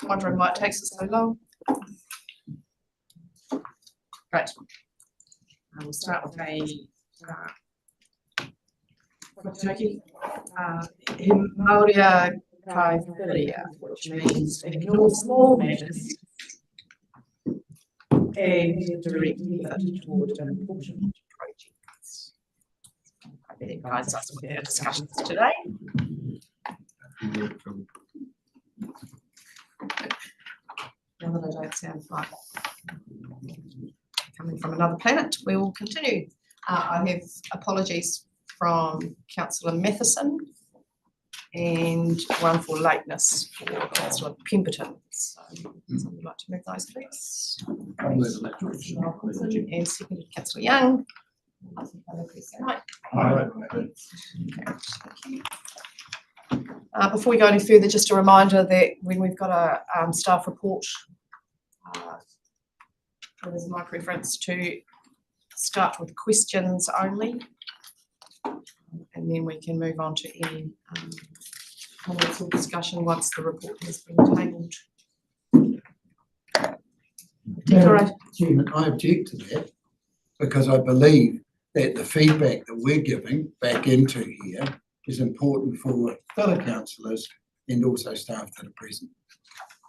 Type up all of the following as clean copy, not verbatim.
Wondering why it takes us so long. Great. We'll start with a Mauria Kaiwhiria, which means ignore small matters and direct effort toward important projects. I bet it guides us with our discussions today. Now that I don't sound like coming from another planet, we will continue. I have apologies from Councillor Matheson and one for lateness for Councillor Pemberton. So, someone would like to move those, please. And seconded Councillor Young. Before we go any further, just a reminder that when we've got a staff report, it is my preference to start with questions only, and then we can move on to any comments or discussion once the report has been tabled. Chairman, I object to that because I believe that the feedback that we're giving back into here is important for fellow councillors and also staff that are present.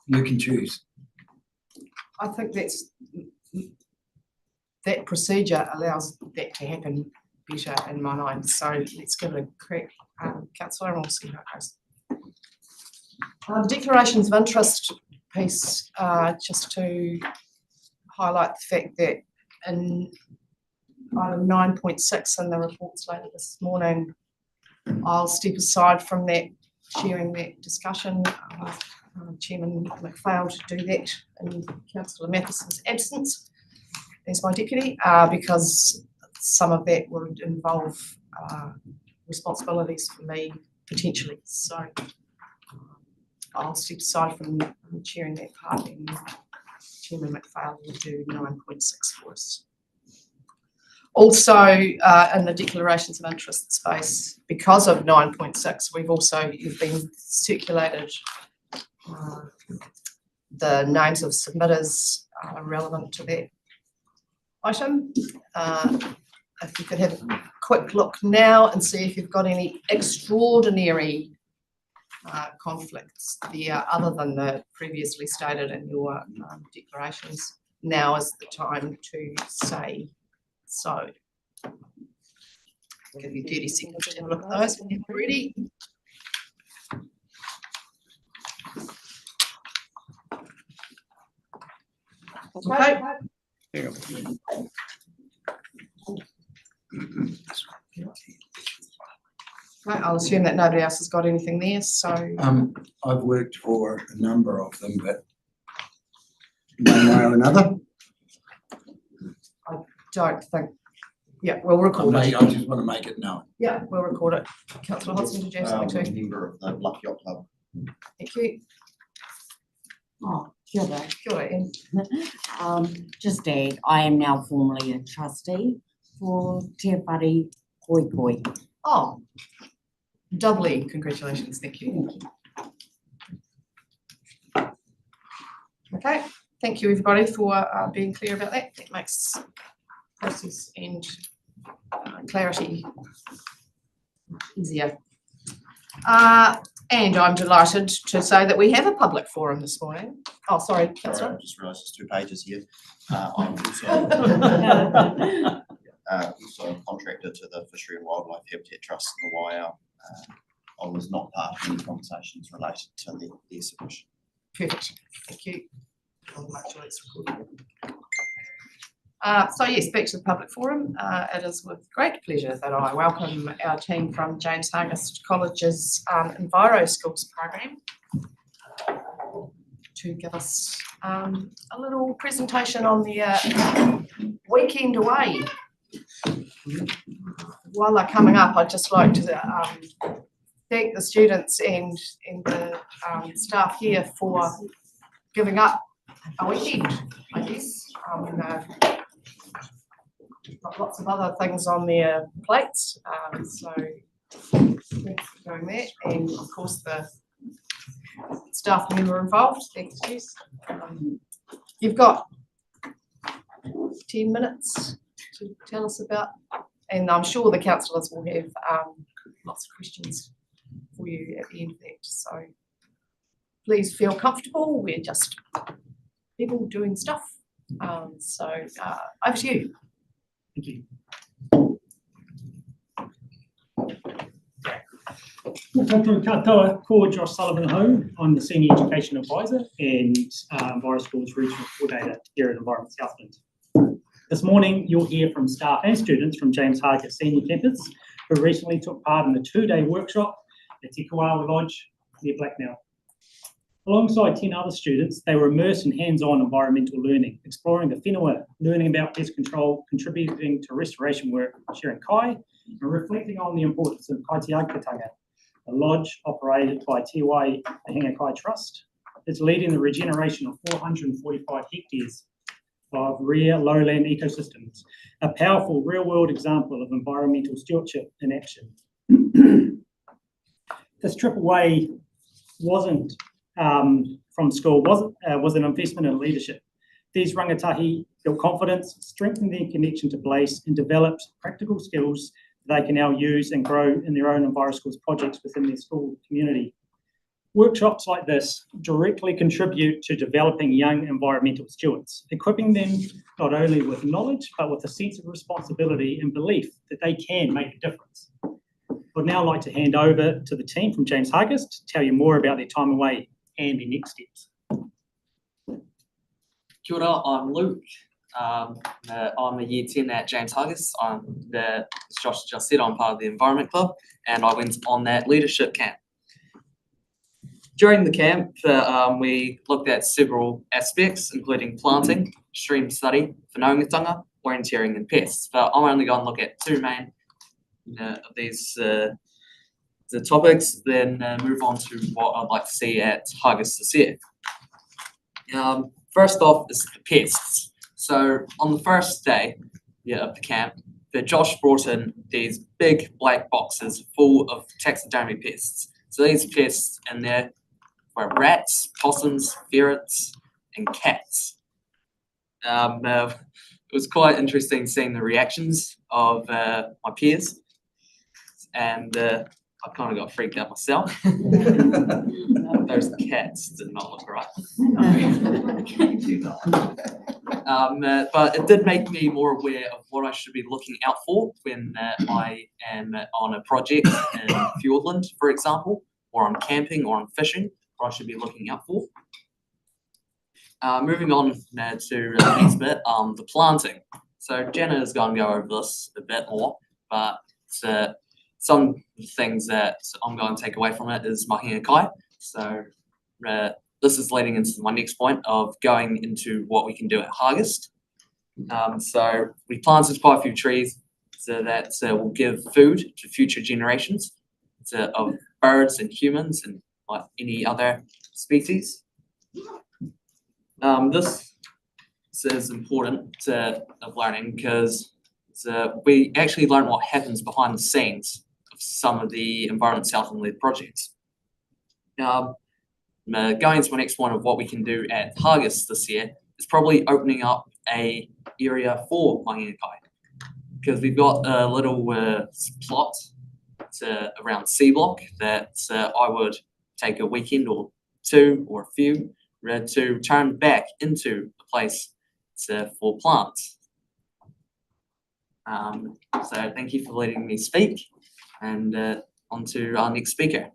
You can choose. I think that procedure allows that to happen better in my mind. So let's give it a crack, Councillor, and we'll see how it goes. The declarations of interest piece, just to highlight the fact that in item 9.6 in the reports later this morning, I'll step aside from that, sharing that discussion. Chairman McPhail to do that in Councillor Matheson's absence as my deputy, because some of that would involve responsibilities for me potentially. So I'll step aside from chairing that part, and Chairman McPhail will do 9.6 for us. Also, in the declarations of interest space, because of 9.6, you've been circulated the names of submitters relevant to that item. If you could have a quick look now and see if you've got any extraordinary conflicts there other than the previously stated in your declarations. Now is the time to say so. I'll give you 30 seconds to have a look at those when you're ready. Okay. Right, I'll assume that nobody else has got anything there. So I've worked for a number of them, but one way or another. I don't think. Yeah, we'll record it. I just want to make it known. Yeah, we'll record it. Councillor Hodgson, did you have something I'm too? a member of the Bluff Yacht Club. Thank you. Oh, kia ora. Kia ora, Ian. Just add, I am now formally a trustee for Te Whare Koikoi. Oh, doubly congratulations. Thank you. Okay, thank you everybody for being clear about that. That makes process and clarity easier. And I'm delighted to say that we have a public forum this morning. Oh, sorry, Sorry, Councillor. I just realised there's 2 pages here. I'm also a contractor to the Fishery and Wildlife Habitat Trust in the Waiau. I was not part of any conversations related to their submission. Perfect, thank you. I'll make sure it's recorded. So yes, back to the public forum. It is with great pleasure that I welcome our team from James Hangest College's Enviro Schools program to give us a little presentation on their weekend away. While they're coming up, I'd just like to thank the students and the staff here for giving up a weekend, I guess. Got lots of other things on their plates, so thanks for doing that. And of course the staff member involved. Thanks, Jess. You've got 10 minutes to tell us about, and I'm sure the councillors will have lots of questions for you at the end of that. So please feel comfortable. We're just people doing stuff. So over to you. Thank you. Welcome to Katoa, ko Josh Sullivan Home. I'm the Senior Education Advisor and Enviro Schools Regional Coordinator here at Environment Southland. This morning, you'll hear from staff and students from James Hargis Senior Campus who recently took part in a 2-day workshop at Te Kawawa Lodge near Blacknell. Alongside 10 other students, they were immersed in hands-on environmental learning, exploring the whenua, learning about pest control, contributing to restoration work, sharing kai, and reflecting on the importance of Kaitiakitanga, a lodge operated by Te Wai Mahinga Kai Trust. It's leading the regeneration of 445 hectares of rare lowland ecosystems, a powerful real-world example of environmental stewardship in action. This trip away wasn't from school, was an investment in leadership. These rangatahi built confidence, strengthened their connection to place, and developed practical skills that they can now use and grow in their own EnviroSchools projects within their school community. Workshops like this directly contribute to developing young environmental stewards, equipping them not only with knowledge, but with a sense of responsibility and belief that they can make a difference. I'd now like to hand over to the team from James Hargis to tell you more about their time away and their next steps. Kia ora, I'm Luke. I'm a year 10 at James Hargis. As Josh just said, I'm part of the Environment Club, and I went on that leadership camp. During the camp, we looked at several aspects, including planting, stream study, whanaungatanga, orienteering, and pests. But I'm only going to look at two main of these the topics, then move on to what I'd like to see at Hargis this year. First off is the pests. So on the first day of the camp, Josh brought in these big black boxes full of taxidermy pests. So these pests in there were rats, possums, ferrets, and cats. It was quite interesting seeing the reactions of my peers, and I kind of got freaked out myself. Those cats did not look right. But it did make me more aware of what I should be looking out for when I am on a project in Fiordland, for example, or I'm camping or I'm fishing, what I should be looking out for. Moving on to the next bit, the planting. So Jenna is going to go over this a bit more, but some of the things that I'm going to take away from it is mahinga kai. So this is leading into my next point of going into what we can do at Hargis. So we planted quite a few trees so that will give food to future generations of birds and humans and like any other species. This is important of learning because we actually learn what happens behind the scenes of some of the Environment Southland-led projects. Going into my next point of what we can do at Hargis this year is probably opening up a area for mahinga kai, because we've got a little plot around C Block that I would take a weekend or two or a few to turn back into a place for plants. So thank you for letting me speak, and on to our next speaker.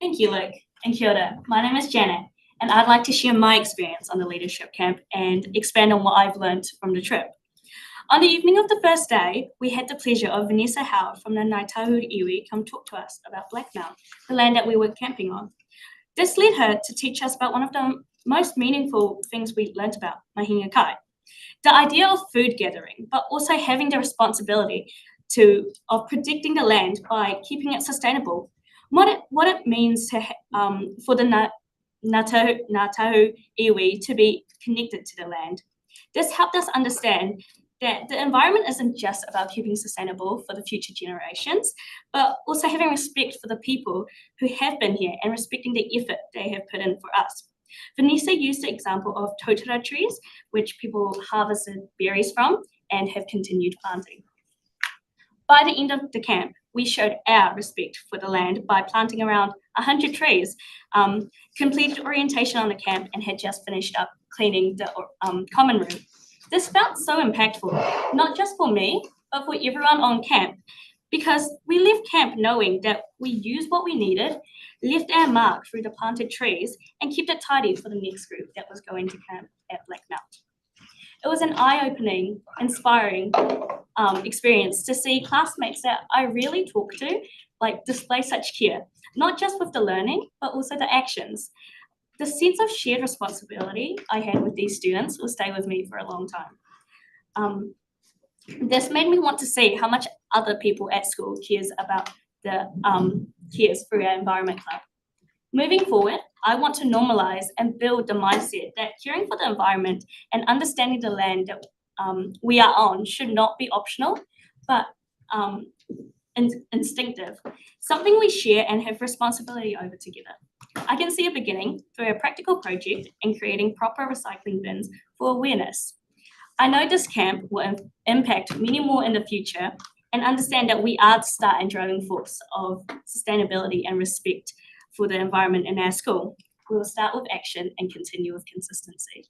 Thank you, Luke, and kia ora. My name is Janet, and I'd like to share my experience on the leadership camp and expand on what I've learned from the trip. On the evening of the first day, we had the pleasure of Vanessa Howard from the Ngāi Tahu Iwi come talk to us about Blacknell, the land that we were camping on. This led her to teach us about one of the most meaningful things we learnt about, mahinga kai. The idea of food gathering, but also having the responsibility of protecting the land by keeping it sustainable. What it means to for the Ngāi Tahu Iwi to be connected to the land. This helped us understand that the environment isn't just about keeping sustainable for the future generations, but also having respect for the people who have been here and respecting the effort they have put in for us. Vanessa used the example of totara trees, which people harvested berries from and have continued planting. By the end of the camp, we showed our respect for the land by planting around 100 trees, completed orientation on the camp, and had just finished up cleaning the common room. This felt so impactful, not just for me, but for everyone on camp, because we left camp knowing that we used what we needed, left our mark through the planted trees, and kept it tidy for the next group that was going to camp at Blackmount. It was an eye-opening, inspiring experience to see classmates that I really talk to display such care, not just with the learning, but also the actions. The sense of shared responsibility I had with these students will stay with me for a long time. This made me want to see how much other people at school cares about the cares through our environment club. Moving forward, I want to normalise and build the mindset that caring for the environment and understanding the land that we are on should not be optional, but instinctive, something we share and have responsibility over together. I can see a beginning through a practical project in creating proper recycling bins for awareness. I know this camp will impact many more in the future and understand that we are the start and driving force of sustainability and respect for the environment in our school. We will start with action and continue with consistency.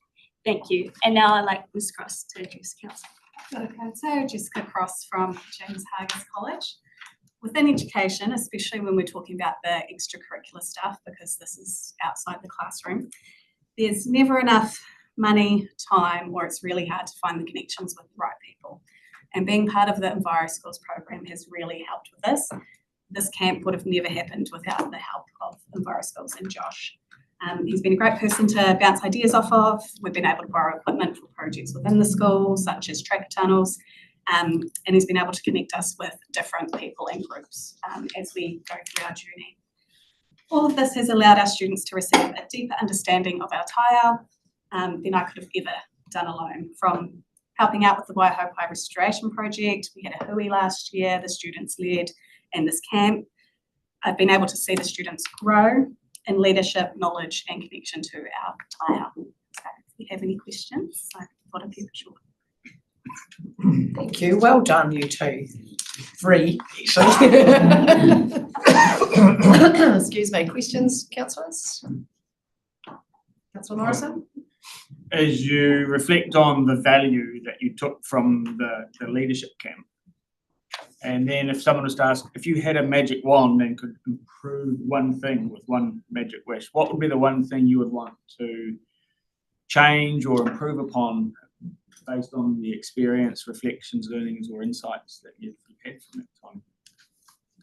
Thank you. And now I'd like Ms. Cross to address council. Okay, so Jessica Cross from James Hargis College. Within education, especially when we're talking about the extracurricular stuff, because this is outside the classroom, there's never enough money, time, or it's really hard to find the connections with the right people. And being part of the EnviroSchools program has really helped with this. This camp would have never happened without the help of EnviroSchools and Josh. He's been a great person to bounce ideas off of. We've been able to borrow equipment for projects within the school, such as tracker tunnels, and he's been able to connect us with different people and groups as we go through our journey. All of this has allowed our students to receive a deeper understanding of our taiao than I could have ever done alone. From helping out with the Waihopai Restoration Project, we had a hui last year, the students led in this camp. I've been able to see the students grow in leadership, knowledge, and connection to our taiao. So if you have any questions, I thought I'd keep it short. Thank you. Well done, you two. Three, actually. Excuse me. Questions, councillors? Councillor Morrison? As you reflect on the value that you took from the leadership camp, and then if someone was to ask, if you had a magic wand and could improve one thing with one magic wish, what would be the one thing you would want to change or improve upon based on the experience, reflections, learnings, or insights that you've had from that time?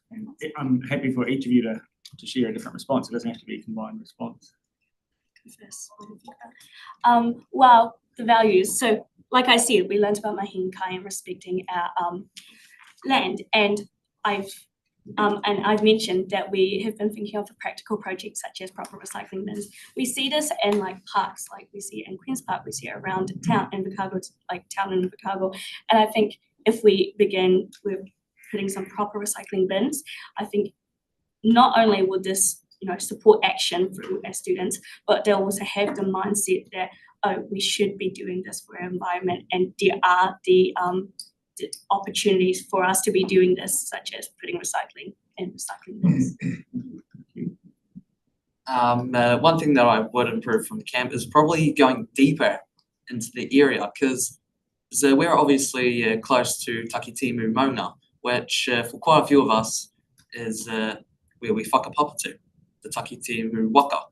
And I'm happy for each of you to share a different response. It doesn't have to be a combined response. Well, the values. So, like I said, we learned about mahi kai and respecting our land, and I've mentioned that we have been thinking of a practical projects such as proper recycling bins. We see this in parks, like we see it in Queen's Park, we see it around town in Invercargill, town in Invercargill. And I think if we begin with putting some proper recycling bins, I think not only would this support action for our students, but they'll also have the mindset that, we should be doing this for our environment, and there are the opportunities for us to be doing this, such as putting recycling in recycling bins. One thing that I would improve from the camp is probably going deeper into the area, because we're obviously close to Takitimu Mauna, which for quite a few of us is where we whakapapa to, the Takitimu Waka.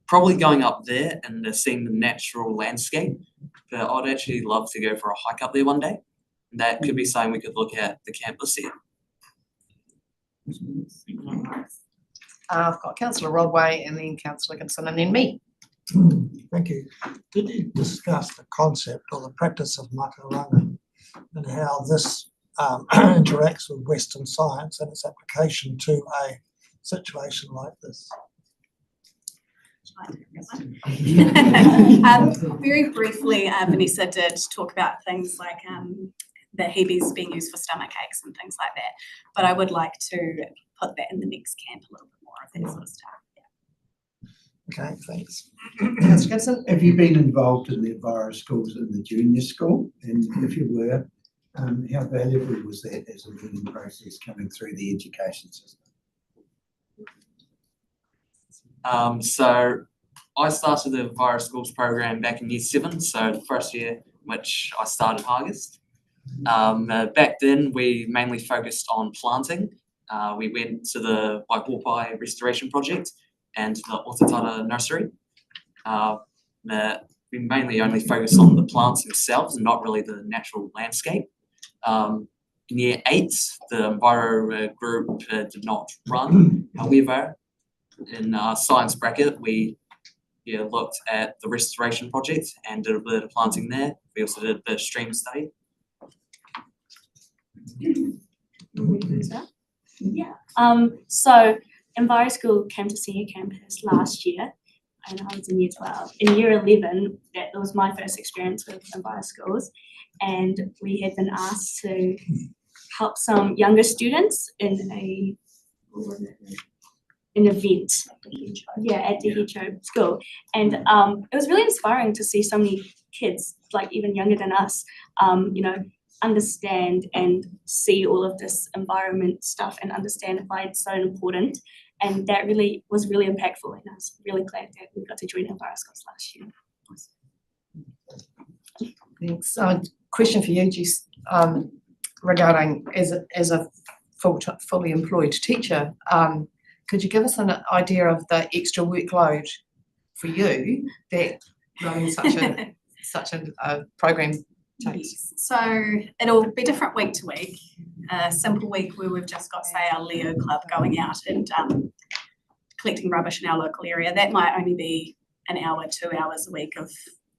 Probably going up there and seeing the natural landscape, but I'd actually love to go for a hike up there one day. That could be something we could look at the campus here. I've got Councillor Rodway and then Councillor Gibson and then me. Thank you. Did you discuss the concept or the practice of makaranga and how this interacts with Western science and its application to a situation like this? Very briefly, Vanessa did talk about things like the Hebe's being used for stomach aches and things like that. But I would like to put that in the next camp a little bit more of that sort of stuff. Okay, thanks. Councillor Gibson? Have you been involved in the Enviro schools in the junior school? And if you were, how valuable was that as a learning process coming through the education system? So I started the Enviro Schools program back in year 7, so the first year which I started Hargest. Back then we mainly focused on planting. We went to the Waipopai Restoration Project and the Otatara Nursery. We mainly only focus on the plants themselves and not really the natural landscape. In year 8, the Enviro group did not run. However, in our science bracket, we looked at the restoration project and did a bit of planting there. We also did a bit of stream study. Yeah. So Enviro School came to senior campus last year, and I was in year 12. In year 11, that was my first experience with Enviro Schools, and we had been asked to help some younger students in an event. At the Hicho school, and it was really inspiring to see so many kids, like even younger than us, understand and see all of this environment stuff and understand why it's so important. And that really was really impactful, and I was really glad that we got to join Enviro Schools last year. Thanks. Question for you, Jess, regarding as a fully employed teacher, could you give us an idea of the extra workload for you that running such a program takes? Yes. So it'll be different week to week. A simple week where we've just got, say, our Leo club going out and collecting rubbish in our local area. That might only be an hour, 2 hours a week of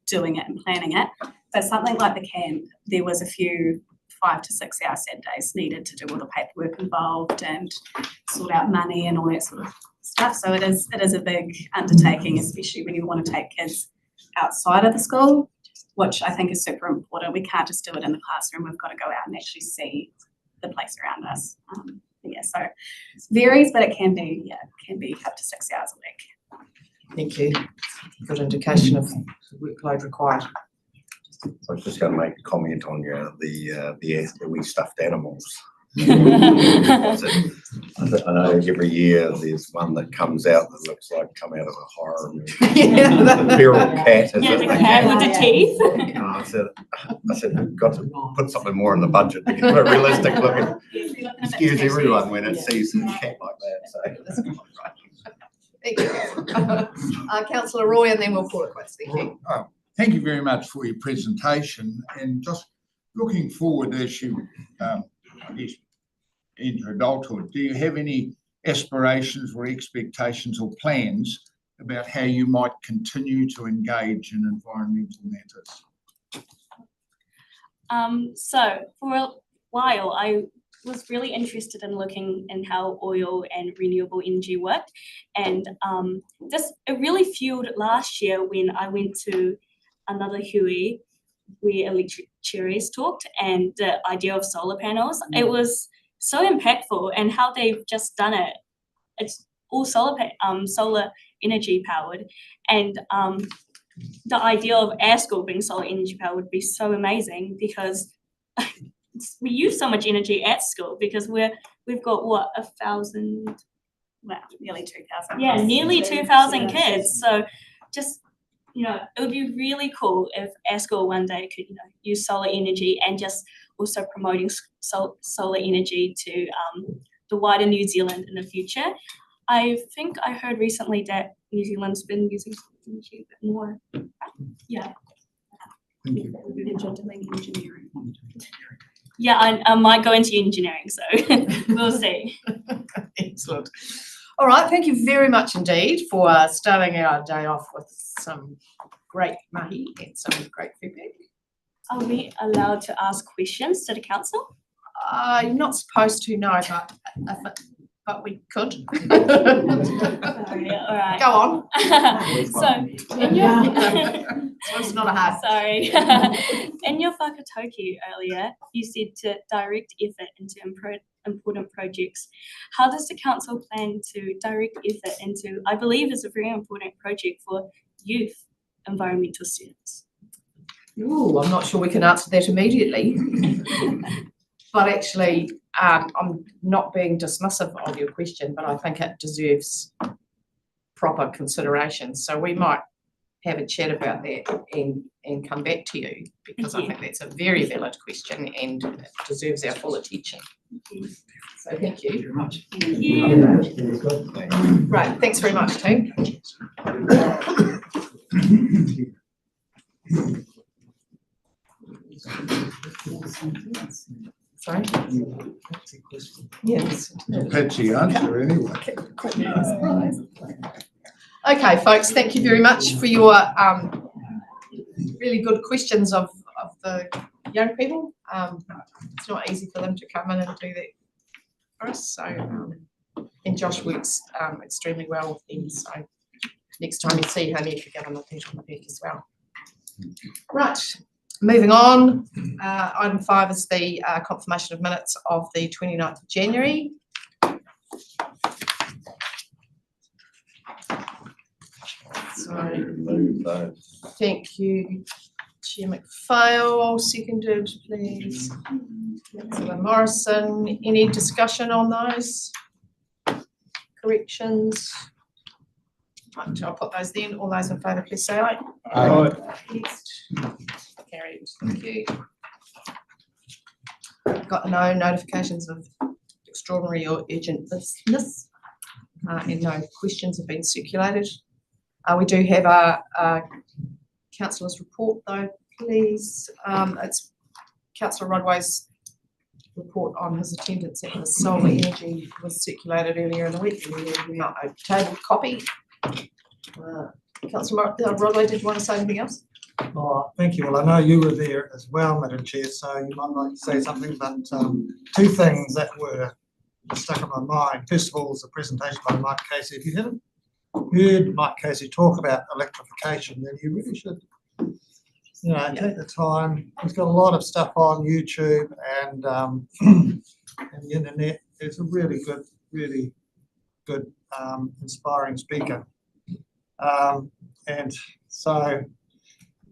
doing it and planning it. But something like the camp, there was a few 5 to 6 hour set days needed to do all the paperwork involved and sort out money and all that sort of stuff. So it is a big undertaking, especially when you want to take kids outside of the school, which I think is super important. We can't just do it in the classroom. We've got to go out and actually see the place around us. So it varies, but it can be up to 6 hours a week. Thank you. Good indication of the workload required. I was just going to make a comment on the wee stuffed animals. I know every year there's one that comes out that looks like come out of a horror movie. The feral cat. The cat with the teeth. I said, we've got to put something more in the budget to give it a realistic look. It scares everyone when it sees a cat like that. So. Thank you. Councillor Roy, and then we'll call it quits. Thank you. Thank you very much for your presentation, and just looking forward as you, I guess, enter adulthood, do you have any aspirations or expectations or plans about how you might continue to engage in environmental matters? So for a while, I was really interested in looking in how oil and renewable energy worked, and it really fueled last year when I went to another hui where lecturers talked, and the idea of solar panels. It was so impactful, and how they've just done it. It's all solar energy powered, and the idea of our school being solar energy powered would be so amazing, because we use so much energy at school, because we've got what, 1,000, nearly 2,000. Yeah, nearly 2,000 kids. So just, it would be really cool if our school one day could, use solar energy, and just also promoting solar energy to the wider New Zealand in the future. I think I heard recently that New Zealand's been using solar energy a bit more. Yeah. Thank you. Engineering. Yeah, I might go into engineering, so we'll see. Excellent. All right, thank you very much indeed for starting our day off with some great mahi and some great feedback. Are we allowed to ask questions to the council? You're not supposed to, no, but but we could. Sorry, all right. Go on. So, in your So it's not a hard. Sorry. In your whakatauki earlier, you said to direct effort into important projects. How does the council plan to direct effort into, I believe is a very important project for youth environmental students? Ooh, I'm not sure we can answer that immediately. But actually, I'm not being dismissive of your question, but I think it deserves proper consideration. So we might have a chat about that and come back to you, because I think that's a very valid question and it deserves our full attention. So thank you very much. Thank you. Right, thanks very much, team. Sorry? Yes. Patsy answer anyway. Okay, folks, thank you very much for your really good questions of the young people. It's not easy for them to come in and do that for us, so and Josh works extremely well with them, so next time you see him, you can give him a pat on the back as well. Right, moving on, item 5 is the confirmation of minutes of the 29th of January. So, thank you, Chair McPhail, seconded, please. Councillor Morrison, any discussion on those corrections? Right, I'll put those then. All those in favour, please say aye. Aye. Next. Carried, thank you. Got no notifications of extraordinary or urgent business, and no questions have been circulated. We do have a councillor's report though, please. It's Councillor Rodway's report on his attendance at the solar energy was circulated earlier in the week. We have not a tabled copy. Councillor Rodway, did you want to say anything else? Oh, thank you. Well, I know you were there as well, Madam Chair, so you might like to say something, but 2 things that were stuck in my mind. First of all, was the presentation by Mike Casey. If you haven't heard Mike Casey talk about electrification, then you really should, take the time. He's got a lot of stuff on YouTube and the internet. He's a really good, inspiring speaker. And so,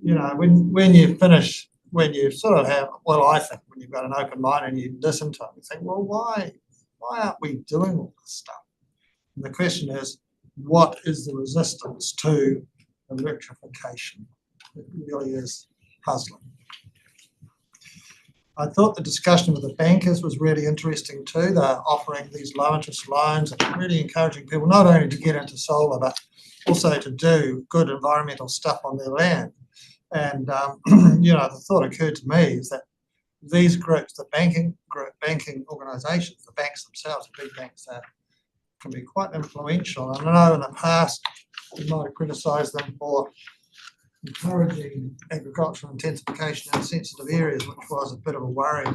when you finish, when you sort of have, well, I think when you've got an open mind and you listen to him, you think, well, why aren't we doing all this stuff? And the question is, what is the resistance to electrification? It really is puzzling. I thought the discussion with the bankers was really interesting too. They're offering these low interest loans and really encouraging people not only to get into solar, but also to do good environmental stuff on their land. And, the thought occurred to me is that these groups, the banking organisations, the banks themselves, the big banks, can be quite influential. And I know in the past you might have criticised them for encouraging agricultural intensification in sensitive areas, which was a bit of a worry.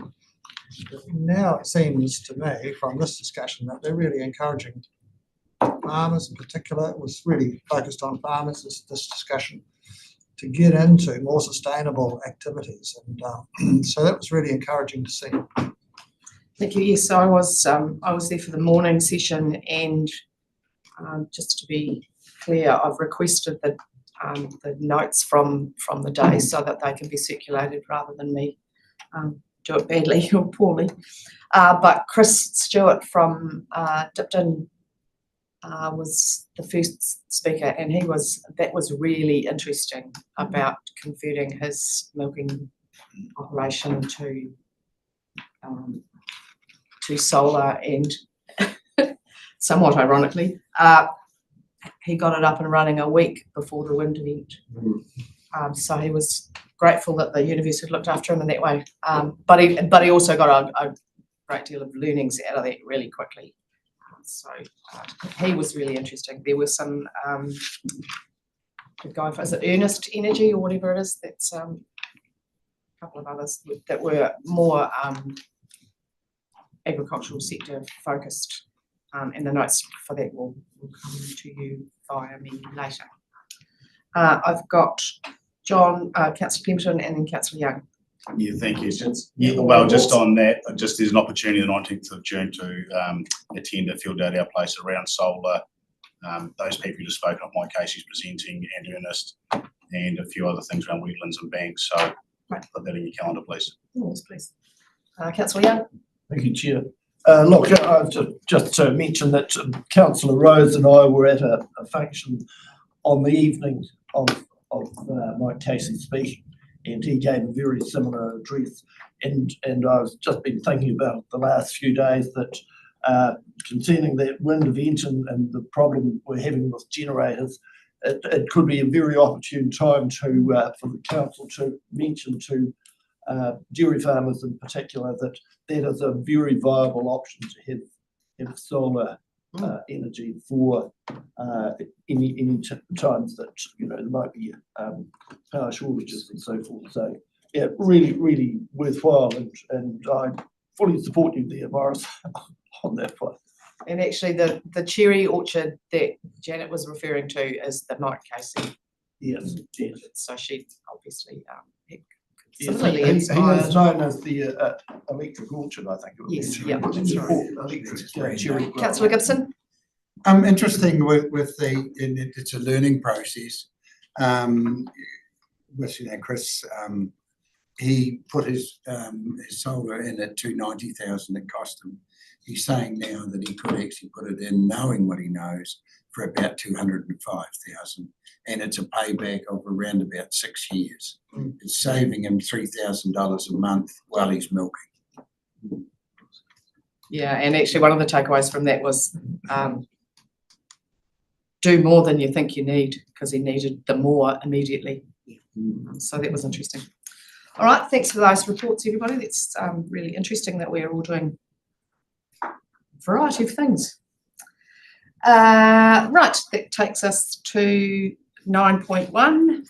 But now it seems to me from this discussion that they're really encouraging farmers in particular. It was really focused on farmers, this discussion, to get into more sustainable activities. And so that was really encouraging to see. Thank you. Yes, I was there for the morning session, and just to be clear, I've requested the notes from the day so that they can be circulated rather than me do it badly or poorly. But Chris Stewart from Dipton was the first speaker, and that was really interesting about converting his milking operation to solar, and somewhat ironically, he got it up and running a week before the wind event. So he was grateful that the university looked after him in that way. But he also got a great deal of learnings out of that really quickly. So he was really interesting. There were some good guy, is it Ernest Energy or whatever it is? That's a couple of others that were more agricultural sector focused And the notes for that will come to you via me later. I've got John, Councillor Pemberton, and then Councillor Young. Yeah, thank you. Well, just on that, just there's an opportunity the 19th of June to attend a field day at our place around solar. Those people who just spoken of, Mike Casey's presenting, and Ernest, and a few other things around wetlands and banks. So put that in your calendar, please. Yes, please. Councillor Young. Thank you, Chair. Look, just to mention that Councillor Rose and I were at a function on the evening of Mike Casey speaking, and he gave a very similar address. And I've just been thinking about the last few days that concerning that wind event and the problem we're having with generators, it could be a very opportune time to for the council to mention to dairy farmers in particular that is a very viable option to have solar energy for any times that there might be power shortages and so forth. So yeah, really worthwhile, and I fully support you there, Morris, on that point. And actually, the cherry orchard that Janet was referring to is the Mike Casey. Yes. So she obviously Yes, similarly he inspired. is known as the electric orchard, I think. Yes, yeah, that's right. Electric cherry. Councillor Gibson. Interesting with it's a learning process. With Chris, he put his solar in at 290,000. It cost him. He's saying now that he could actually put it in, knowing what he knows, for about 205,000, and it's a payback of around about 6 years. It's saving him $3,000 a month while he's milking. Yeah, and actually one of the takeaways from that was do more than you think you need, because he needed the more immediately. So that was interesting. All right, thanks for those reports, everybody. That's really interesting that we're all doing a variety of things. Right, that takes us to 9.1,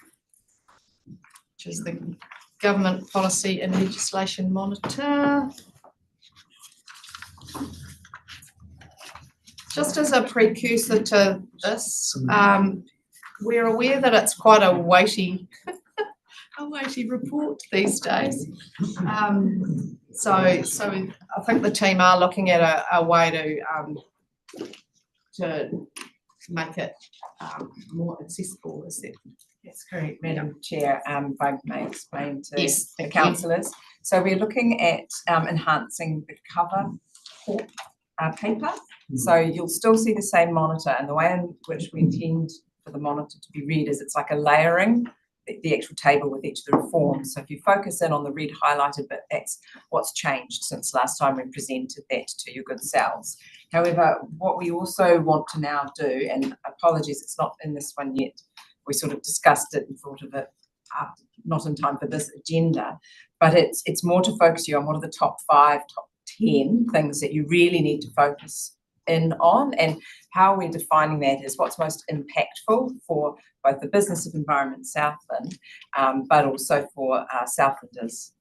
which is the Government Policy and Legislation Monitor. Just as a precursor to this, we're aware that it's quite a weighty report these days. So I think the team are looking at a way to make it more accessible. Is that? That's correct, Madam Chair. If I may explain to Yes, the thank you. councillors. So we're looking at enhancing the cover paper. So you'll still see the same monitor, and the way in which we intend for the monitor to be read is it's like a layering, the actual table with each of the reforms. So if you focus in on the red highlighted bit, that's what's changed since last time we presented that to your good selves. However, what we also want to now do, and apologies, it's not in this one yet, we sort of discussed it and thought of it after, not in time for this agenda, but it's more to focus you on what are the top 5, top 10 things that you really need to focus in on, and how we're defining that is what's most impactful for both the business of Environment Southland, but also for Southlanders.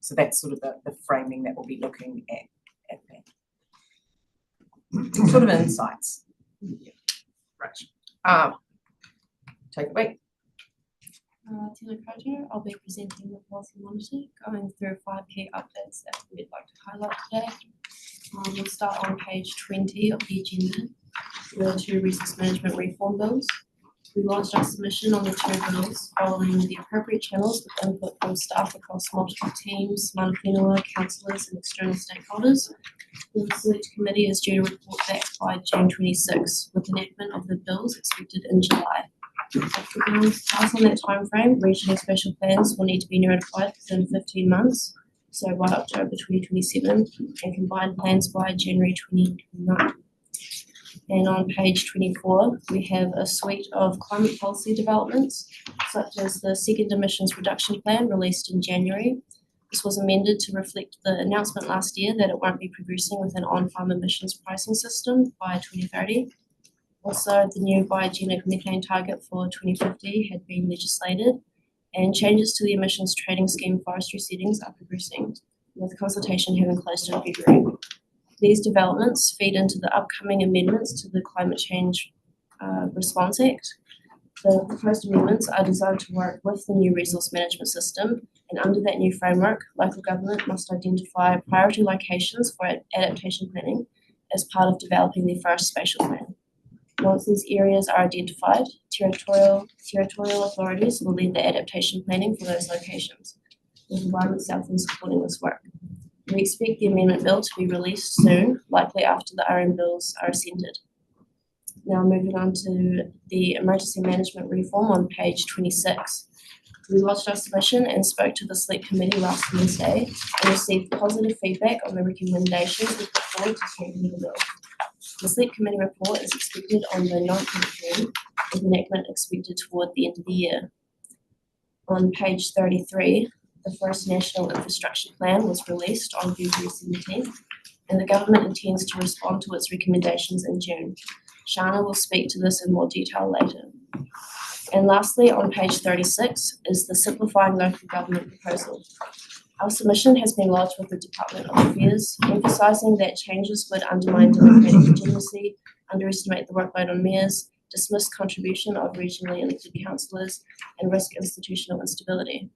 So that's sort of the framing that we'll be looking at that. Sort of insights. Yeah. Right. Take it away. Tina Croger, I'll be presenting the policy monitor, going through 5 key updates that we'd like to highlight today. We'll start on page 20 of the agenda, the 2 resource management reform bills. We launched our submission on the 2 bills following the appropriate channels with input from staff across multiple teams, mana whenua, councillors and external stakeholders. The select committee is due to report back by June 26, with enactment of the bills expected in July. If the bills pass on that timeframe, regional special plans will need to be notified within 15 months, so by October 2027, and combined plans by January 2029. And on page 24, we have a suite of climate policy developments, such as the second emissions reduction plan released in January. This was amended to reflect the announcement last year that it won't be progressing with an on-farm emissions pricing system by 2030. Also, the new biogenic methane target for 2050 had been legislated, and changes to the emissions trading scheme forestry settings are progressing, with consultation having closed in February. These developments feed into the upcoming amendments to the Climate Change Response Act. The proposed amendments are designed to work with the new resource management system, and under that new framework, local government must identify priority locations for adaptation planning as part of developing their forest spatial plan. Once these areas are identified, territorial authorities will lead the adaptation planning for those locations, with Environment Southland supporting this work. We expect the amendment bill to be released soon, likely after the RM bills are ascended. Now moving on to the emergency management reform on page 26. We lodged our submission and spoke to the Select Committee last Wednesday and received positive feedback on the recommendations we put forward to strengthen the bill. The Select Committee report is expected on the 9th of June, with enactment expected toward the end of the year. On page 33, the first National Infrastructure Plan was released on February 17th, and the government intends to respond to its recommendations in June. Shana will speak to this in more detail later. And lastly, on page 36 is the Simplifying Local Government proposal. Our submission has been lodged with the Department of Affairs, emphasising that changes would undermine democratic legitimacy, underestimate the workload on mayors, dismiss contribution of regionally elected councillors, and risk institutional instability.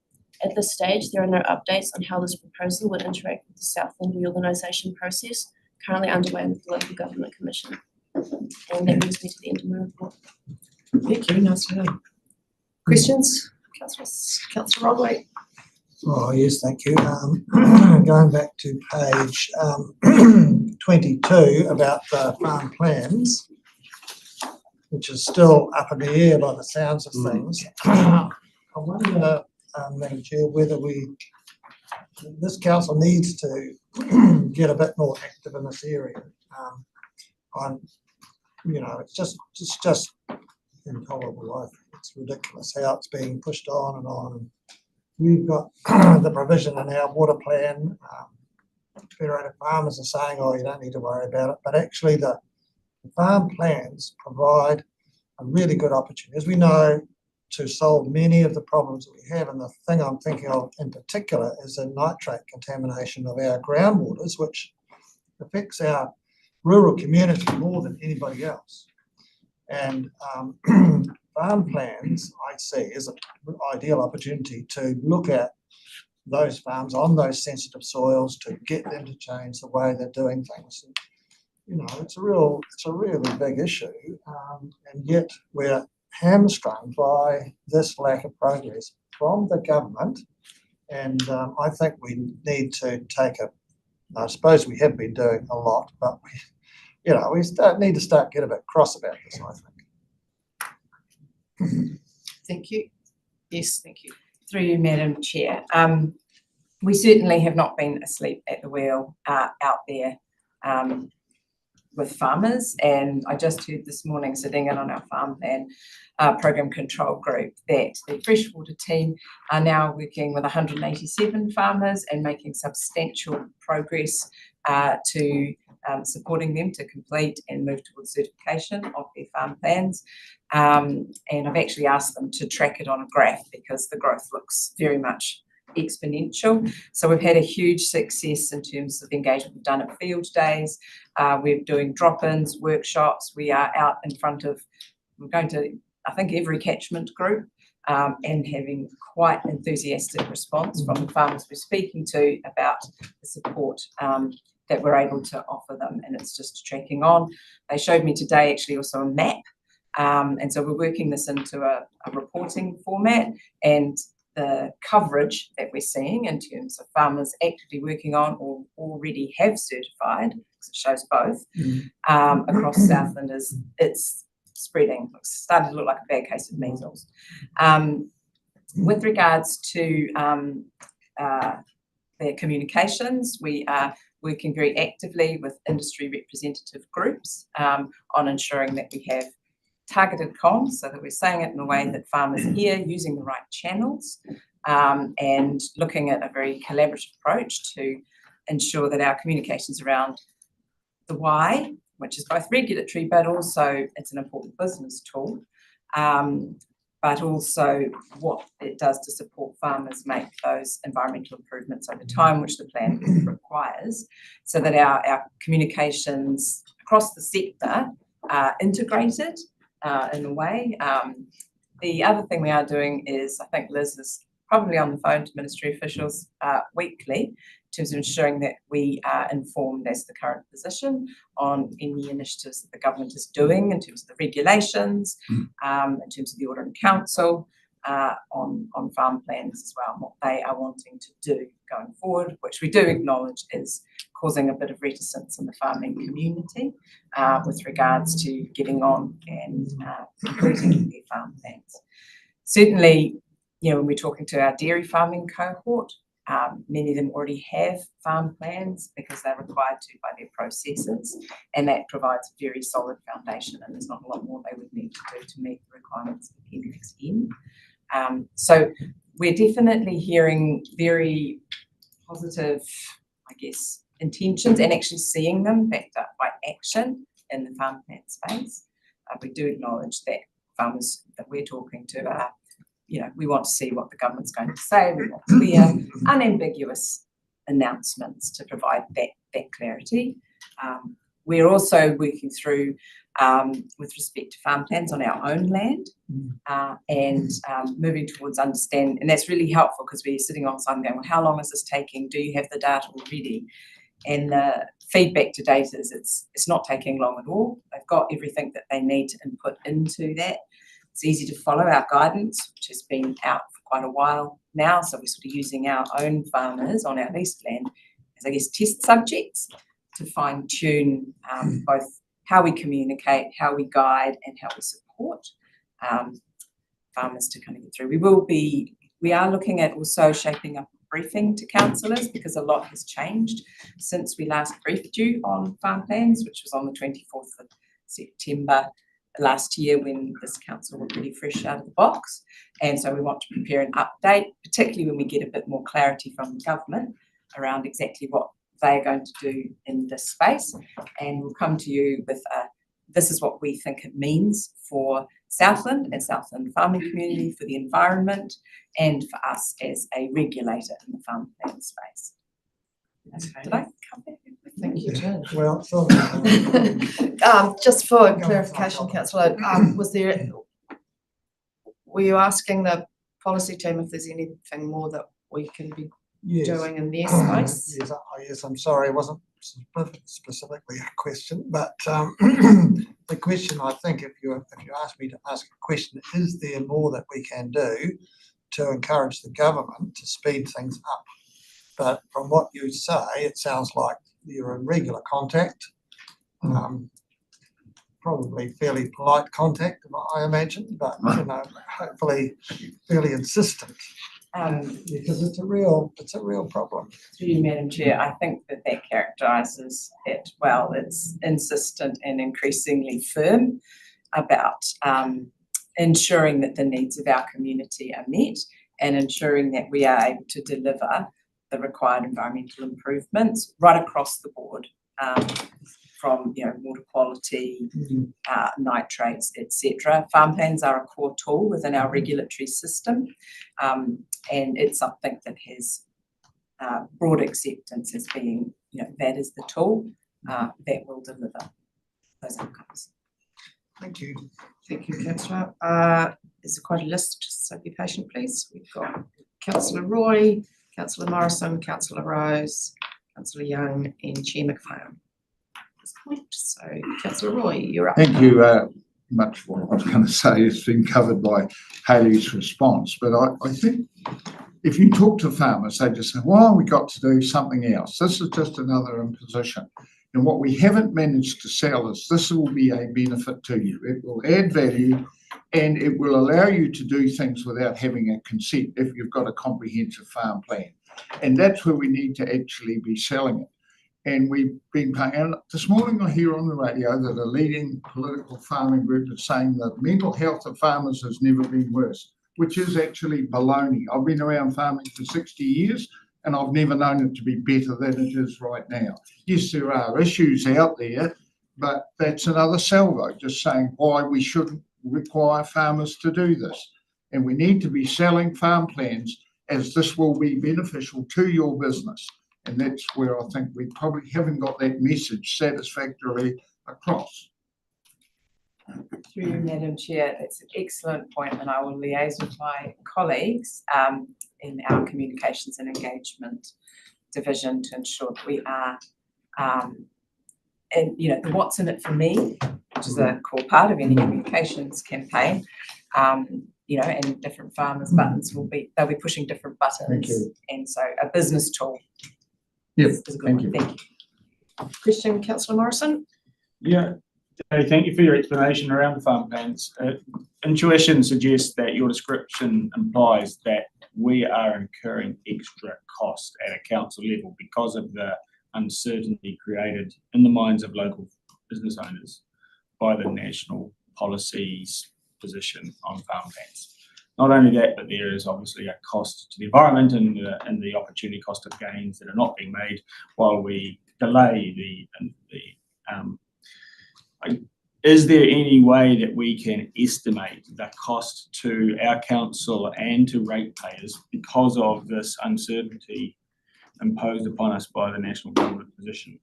At this stage, there are no updates on how this proposal would interact with the Southland reorganisation process currently underway with the Local Government Commission. And that brings me to the end of my report. Thank you, nice to know. Questions? Councillor Rodway. Oh, yes, thank you. Going back to page 22 about the farm plans, which is still up in the air by the sounds of things. I wonder, Madam Chair, whether this council needs to get a bit more active in this area. It's just intolerable. I think it's ridiculous how it's being pushed on and on. And we've got the provision in our water plan. Federated farmers are saying, oh, you don't need to worry about it. But actually the farm plans provide a really good opportunity, as we know, to solve many of the problems that we have. And the thing I'm thinking of in particular is the nitrate contamination of our groundwaters, which affects our rural community more than anybody else. And farm plans, I see, is an ideal opportunity to look at those farms on those sensitive soils to get them to change the way they're doing things. And, it's a really big issue, and yet we're hamstrung by this lack of progress from the government. And I think we need to I suppose we have been doing a lot, but we need to start getting a bit cross about this, I think. Thank you. Yes, thank you. Through you, Madam Chair. We certainly have not been asleep at the wheel out there with farmers, and I just heard this morning, sitting in on our farm plan program control group, that the freshwater team are now working with 187 farmers and making substantial progress to supporting them to complete and move towards certification of their farm plans. And I've actually asked them to track it on a graph because the growth looks very much exponential. So we've had a huge success in terms of engagement. We've done it field days, we're doing drop-ins, workshops. We are out in front of, we're going to, I think, every catchment group, and having quite enthusiastic response from the farmers we're speaking to about the support that we're able to offer them, and it's just tracking on. They showed me today actually also a map, and so we're working this into a reporting format, and the coverage that we're seeing in terms of farmers actively working on or already have certified, because it shows both, across Southland it's spreading. It's starting to look like a bad case of measles. With regards to their communications, we are working very actively with industry representative groups on ensuring that we have targeted comms, so that we're saying it in a way that farmers hear, using the right channels, and looking at a very collaborative approach to ensure that our communications around the why, which is both regulatory but also it's an important business tool, but also what it does to support farmers make those environmental improvements over time, which the plan requires, so that our communications across the sector are integrated in a way. The other thing we are doing is, I think Liz is probably on the phone to ministry officials weekly in terms of ensuring that we are informed as the current position on any initiatives that the government is doing in terms of the regulations, in terms of the Order in Council, on farm plans as well, and what they are wanting to do going forward, which we do acknowledge is causing a bit of reticence in the farming community with regards to getting on and completing their farm plans. Certainly, when we're talking to our dairy farming cohort, many of them already have farm plans because they're required to by their processors, and that provides a very solid foundation, and there's not a lot more they would need to do to meet the requirements of Appendix N. So we're definitely hearing very positive, I guess, intentions and actually seeing them backed up by action in the farm plan space. We do acknowledge that farmers that we're talking to are, we want to see what the government's going to say. We want clear, unambiguous announcements to provide that clarity. We're also working through, with respect to farm plans on our own land, and moving towards understand, and that's really helpful because we're sitting on something going, well, how long is this taking? Do you have the data already? And the feedback to date is it's not taking long at all. They've got everything that they need to input into that. It's easy to follow our guidance, which has been out for quite a while now. So we're sort of using our own farmers on our leased land as, I guess, test subjects to fine tune both how we communicate, how we guide, and how we support farmers to kind of get through. We are looking at also shaping up a briefing to councillors because a lot has changed since we last briefed you on farm plans, which was on the 24th of September last year when this council were pretty fresh out of the box. And so we want to prepare an update, particularly when we get a bit more clarity from the government around exactly what they're going to do in this space. And we'll come to you with this is what we think it means for Southland and Southland farming community, for the environment, and for us as a regulator in the farm plan space. Okay. Did I come back? Thank you, Jen. Well, just for clarification, councillor, were you asking the policy team if there's anything more that we can be doing in their space? Yes, I'm sorry, it wasn't specifically a question, but the question, I think, if you ask me to ask a question, is there more that we can do to encourage the government to speed things up? But from what you say, it sounds like you're in regular contact, probably fairly polite contact, I imagine, but hopefully fairly insistent. Because it's a real problem. Through you, Madam Chair, I think that characterises it well. It's insistent and increasingly firm about ensuring that the needs of our community are met and ensuring that we are able to deliver the required environmental improvements right across the board, from water quality, nitrates, etc. Farm plans are a core tool within our regulatory system, and it's something that has broad acceptance as being, that is the tool that will deliver those outcomes. Thank you. Thank you, councillor. There's quite a list, so be patient, please. We've got Councillor Roy, Councillor Morrison, Councillor Rose, Councillor Young, and Chair McPhone. So, Councillor Roy, you're up. Thank you. Much what I was going to say has been covered by Hayley's response, but I think if you talk to farmers, they just say, well, we got to do something else. This is just another imposition. And what we haven't managed to sell is this will be a benefit to you. It will add value and it will allow you to do things without having a consent if you've got a comprehensive farm plan. And that's where we need to actually be selling it. And we've been paying, and this morning I hear on the radio that a leading political farming group is saying that mental health of farmers has never been worse, which is actually baloney. I've been around farming for 60 years and I've never known it to be better than it is right now. Yes, there are issues out there, but that's another salvo, just saying why we shouldn't require farmers to do this. And we need to be selling farm plans as this will be beneficial to your business. And that's where I think we probably haven't got that message satisfactorily across. Through you, Madam Chair, that's an excellent point, and I will liaise with my colleagues in our communications and engagement division to ensure that we are, and you know, the what's in it for me, which is a core part of any communications campaign. You know, and different farmers' buttons they'll be pushing different buttons. Thank you. And so a business tool. Yep, is a good thank one. you. Thank you. Question, councillor Morrison? Yeah, thank you for your explanation around the farm plans. Intuition suggests that your description implies that we are incurring extra cost at a council level because of the uncertainty created in the minds of local business owners by the national policies position on farm plans. Not only that, but there is obviously a cost to the environment and the opportunity cost of gains that are not being made while we delay is there any way that we can estimate the cost to our council and to ratepayers because of this uncertainty imposed upon us by the national government position?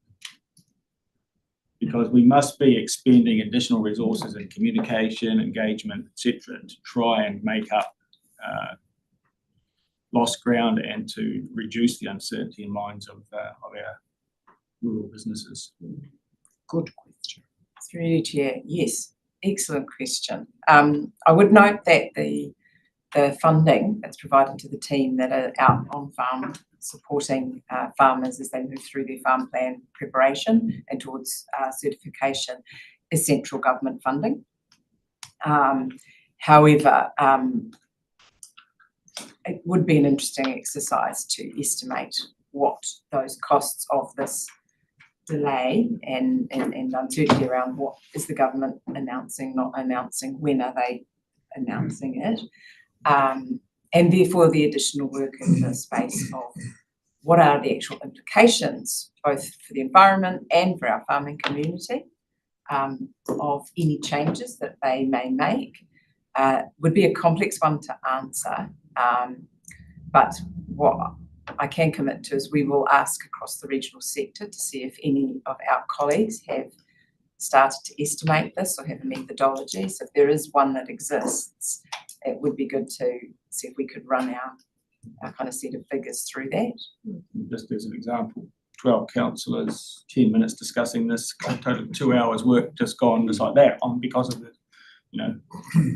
Because we must be expending additional resources in communication, engagement, etc., to try and make up lost ground and to reduce the uncertainty in minds of our rural businesses. Good question. Through you, Chair. Yes, excellent question. I would note that the funding that's provided to the team that are out on farm supporting farmers as they move through their farm plan preparation and towards certification is central government funding. However, it would be an interesting exercise to estimate what those costs of this delay and uncertainty around what is the government announcing, not announcing, when are they announcing it, and therefore the additional work in the space of what are the actual implications both for the environment and for our farming community of any changes that they may make would be a complex one to answer, but what I can commit to is we will ask across the regional sector to see if any of our colleagues have started to estimate this or have a methodology. So if there is one that exists, it would be good to see if we could run our kind of set of figures through that. Just as an example, 12 councillors, 10 minutes discussing this, a total of 2 hours work just gone just like that because of the, you know,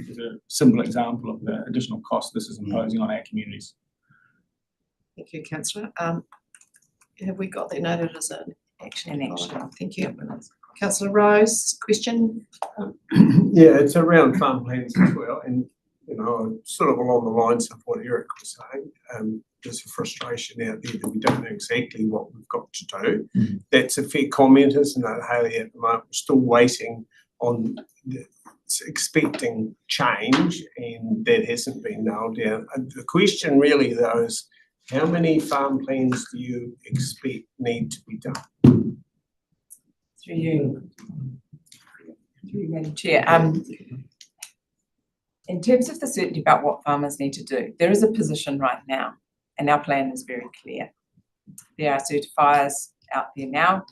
is a simple example of the additional cost this is imposing on our communities. Thank you, councillor. Have we got that noted as an action? Thank you. Councillor Rose, question? Yeah, it's around farm plans as well, and you know, sort of along the lines of what Eric was saying. There's a frustration out there that we don't know exactly what we've got to do. That's a fair comment, isn't it, Hayley? At the moment, we're still waiting on expecting change, and that hasn't been nailed down. The question really, though, is how many farm plans do you expect need to be done? Through you, Madam Chair. In terms of the certainty about what farmers need to do, there is a position right now, and our plan is very clear. There are certifiers out there now,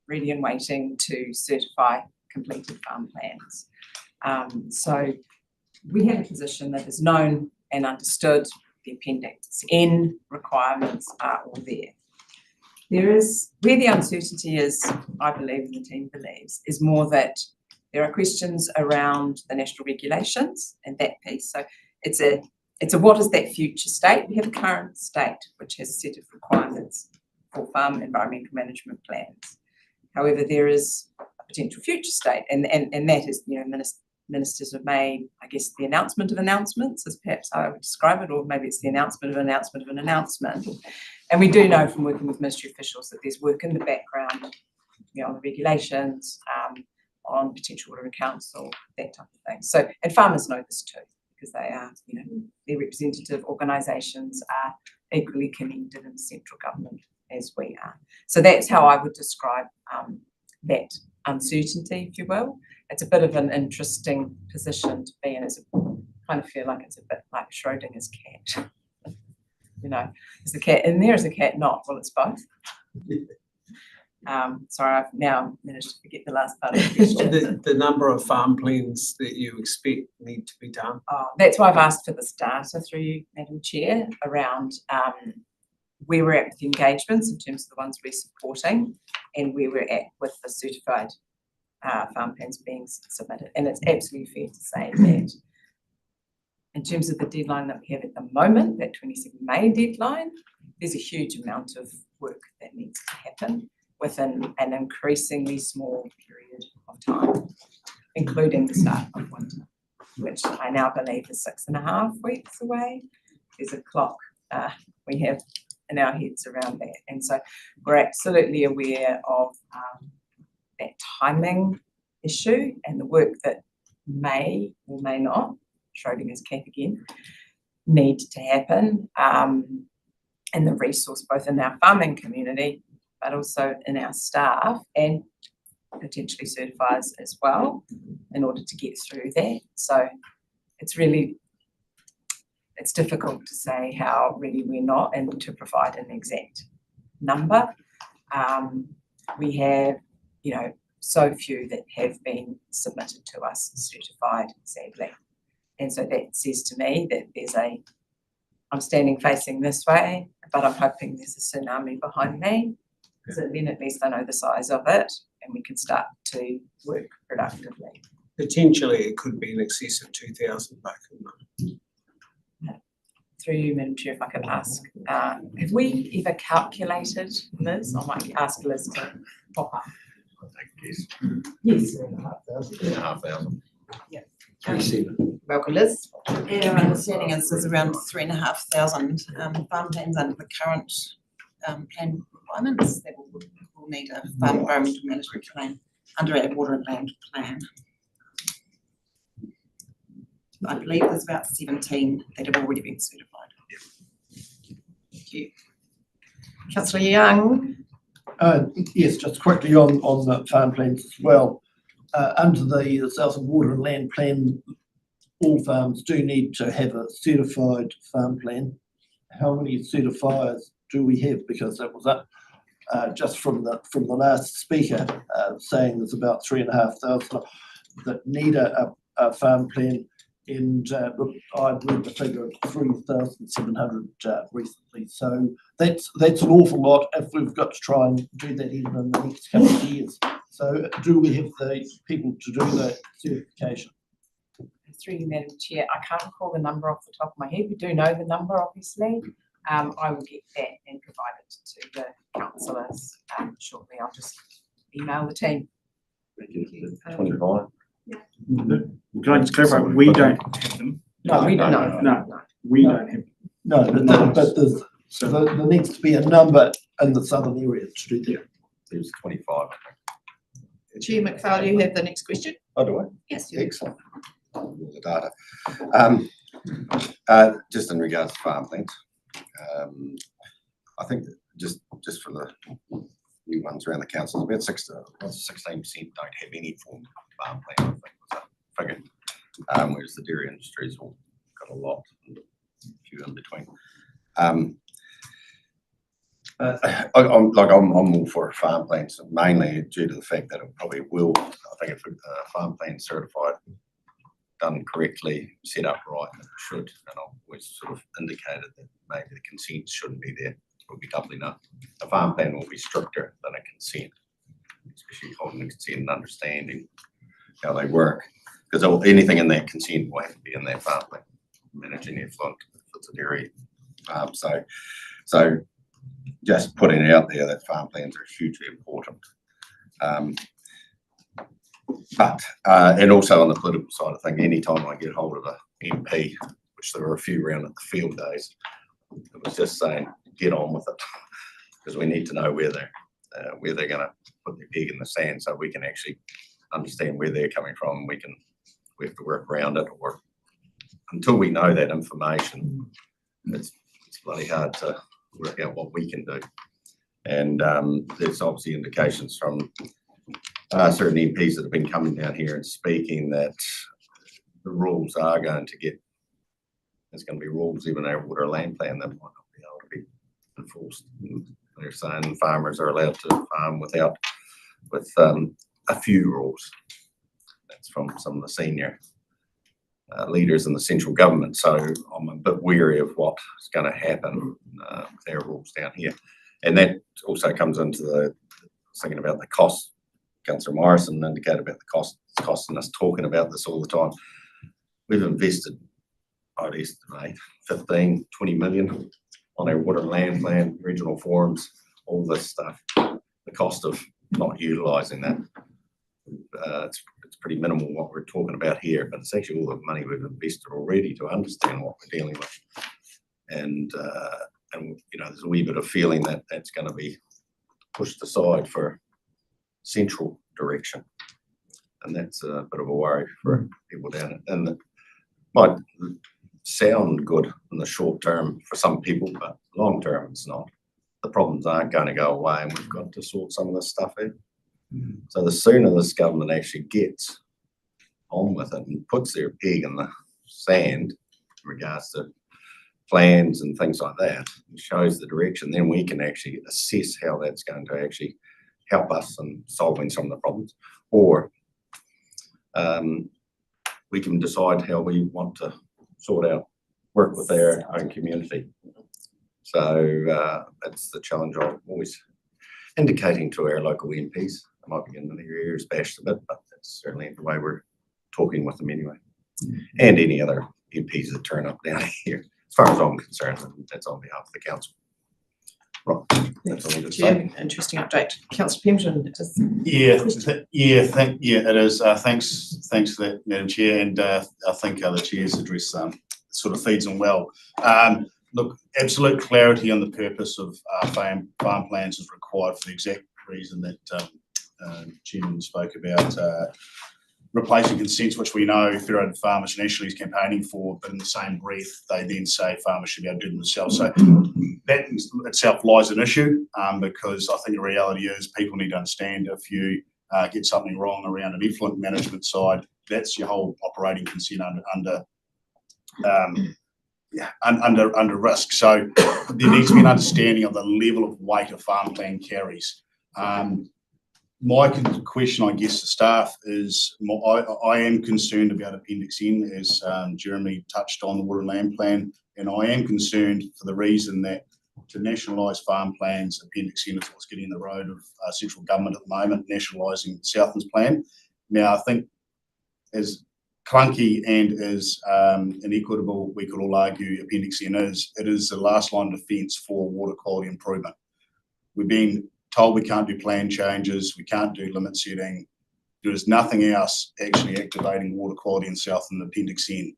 ready and waiting to certify completed farm plans. So we have a position that is known and understood. The Appendix N requirements are all there. Where the uncertainty is, I believe, and the team believes, is more that there are questions around the national regulations and that piece. So it's a what is that future state? We have a current state which has a set of requirements for farm environmental management plans. However, there is a potential future state, and that is, you know, ministers have made, I guess, the announcement of announcements, as perhaps I would describe it, or maybe it's the announcement of an announcement of an announcement. And we do know from working with ministry officials that there's work in the background, you know, on the regulations, on potential water and council, that type of thing. So, and farmers know this too, because they are, you know, their representative organisations are equally connected in central government as we are. So that's how I would describe that uncertainty, if you will. It's a bit of an interesting position to be in. It's kind of feel like it's a bit like Schrodinger's cat. You know, is the cat in there, is the cat not? Well, it's both. Sorry, I've now managed to forget the last part of the question. The number of farm plans that you expect need to be done. That's why I've asked for this data through you, Madam Chair, around where we're at with the engagements in terms of the ones we're supporting and where we're at with the certified farm plans being submitted. And it's absolutely fair to say that in terms of the deadline that we have at the moment, that 27 May deadline, there's a huge amount of work that needs to happen within an increasingly small period of time, including the start of winter, which I now believe is 6.5 weeks away. There's a clock we have in our heads around that. And so we're absolutely aware of that timing issue and the work that may or may not, Schrodinger's cat again, need to happen, and the resource both in our farming community, but also in our staff and potentially certifiers as well, in order to get through that. So it's difficult to say how ready we're not and to provide an exact number. We have, so few that have been submitted to us certified, sadly. And so that says to me that I'm standing facing this way, but I'm hoping there's a tsunami behind me. So then at least I know the size of it and we can start to work productively. Potentially, it could be in excess of 2,000 back in May. Through you, Madam Chair, if I could ask, have we ever calculated, Liz? I might ask Liz to pop up. I think Yes. 3,500. Yeah. 3,700. Welcome, Liz. Yeah, our understanding is there's around 3,500 farm plans under the current plan requirements that will need a farm environmental management plan under our water and land plan. I believe there's about 17 that have already been certified. Thank you. Councillor Young. Yes, just quickly on the farm plans as well. Under the Southern Water and Land Plan, all farms do need to have a certified farm plan. How many certifiers do we have? Because that was up just from the last speaker saying there's about 3,500 that need a farm plan, and I've read the figure of 3,700 recently. So that's an awful lot if we've got to try and do that even in the next couple of years. So do we have the people to do the certification? Through you, Madam Chair, I can't recall the number off the top of my head. We do know the number, obviously. I will get that and provide it to the councillors shortly. I'll just email the team. 25. Can I just clarify, we don't have them? No, we don't. No, we don't have them. No, but there needs to be a number in the southern area to do that. There's 25. Chair McFarlane, you have the next question? Oh, do I? Yes. Excellent. The data. Just in regards to farm plans, I think that just for the new ones around the council, about 16% don't have any form of farm plan, I think was a figure. Whereas the dairy industry's all got a lot, and a few in between. I'm all for farm plans, mainly due to the fact that it probably will, I think if a farm plan certified, done correctly, set up right, it should, and I've always sort of indicated that maybe the consent shouldn't be there. It will be doubly not. A farm plan will be stricter than a consent, especially holding the consent and understanding how they work. Because anything in that consent will have to be in that farm plan, managing effluent if it's a dairy farm. So just putting it out there that farm plans are hugely important. But and also on the political side of things, anytime I get hold of an MP, which there were a few around at the field days, it was just saying, get on with it, because we need to know where they're going to put their peg in the sand, so we can actually understand where they're coming from. We have to work around it, or until we know that information, it's bloody hard to work out what we can do. And there's obviously indications from certain MPs that have been coming down here and speaking that the rules are going to get there's going to be rules even in our water land plan that might not be able to be enforced. And they're saying farmers are allowed to farm with a few rules. That's from some of the senior leaders in the central government. So I'm a bit weary of what's going to happen with our rules down here. And that also comes into the thinking about the cost. Councillor Morrison indicated about the cost. It's costing us talking about this all the time. We've invested, I'd estimate, 15, 20 million on our water and land plan, regional forums, all this stuff. The cost of not utilising that, it's pretty minimal what we're talking about here, but it's actually all the money we've invested already to understand what we're dealing with. And you know, there's a wee bit of feeling that that's going to be pushed aside for central direction. And that's a bit of a worry for people down it. And it might sound good in the short term for some people, but long term it's not. The problems aren't going to go away, and we've got to sort some of this stuff out. So the sooner this government actually gets on with it and puts their peg in the sand in regards to plans and things like that, and shows the direction, then we can actually assess how that's going to actually help us in solving some of the problems, or we can decide how we want to sort out, work with our own community. So that's the challenge I'm always indicating to our local MPs. I might be getting their ears bashed a bit, but that's certainly the way we're talking with them anyway. And any other MPs that turn up down here. As far as I'm concerned, that's on behalf of the council. Right, that's all I need to say. Interesting update. Councillor Pemberton. It is. Thanks for that, Madam Chair, and I think the Chair's address sort of feeds in well. Look, absolute clarity on the purpose of farm plans is required for the exact reason that Chairman spoke about, replacing consents, which we know Federated Farmers nationally is campaigning for, but in the same breath, they then say farmers should be able to do them themselves. So that itself lies an issue, because I think the reality is people need to understand if you get something wrong around an effluent management side, that's your whole operating consent under risk. So there needs to be an understanding of the level of weight a farm plan carries. My question, I guess, to staff is I am concerned about Appendix N, as Jeremy touched on the water and land plan, and I am concerned for the reason that to nationalise farm plans, Appendix N is what's getting in the road of central government at the moment, nationalising Southland's plan. Now, I think as clunky and as inequitable, we could all argue Appendix N is, it is the last line of defence for water quality improvement. We've been told we can't do plan changes, we can't do limit setting. There is nothing else actually activating water quality in Southland than Appendix N.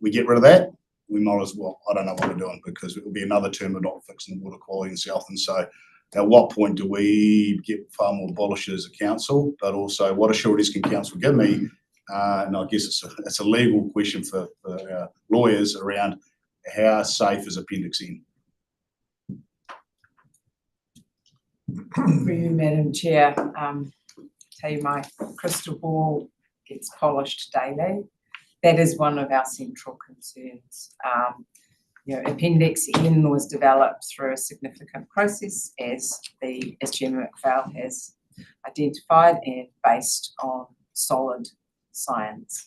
We get rid of that, we might as well, I don't know what we're doing, because it will be another term of not fixing the water quality in Southland. So at what point do we get far more abolished as a council, but also what assurances can council give me? And I guess it's a legal question for lawyers around how safe is Appendix N? For you, Madam Chair, tell you my crystal ball gets polished daily. That is one of our central concerns. Appendix N was developed through a significant process, as Chairman McPhail has identified, and based on solid science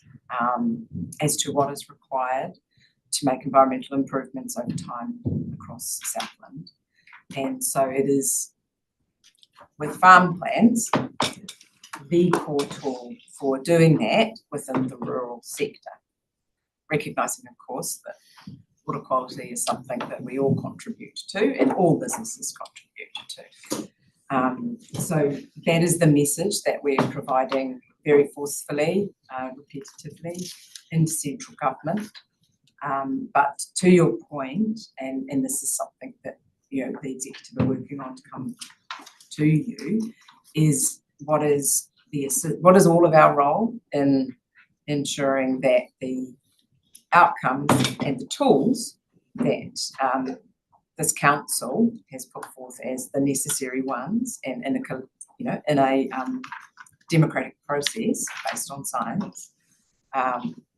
as to what is required to make environmental improvements over time across Southland. And so it is, with farm plans, the core tool for doing that within the rural sector, recognising, of course, that water quality is something that we all contribute to and all businesses contribute to. So that is the message that we're providing very forcefully, repetitively into central government. But to your point, and this is something that the executive are working on to come to you, is what is all of our role in ensuring that the outcomes and the tools that this council has put forth as the necessary ones, and in a democratic process based on science,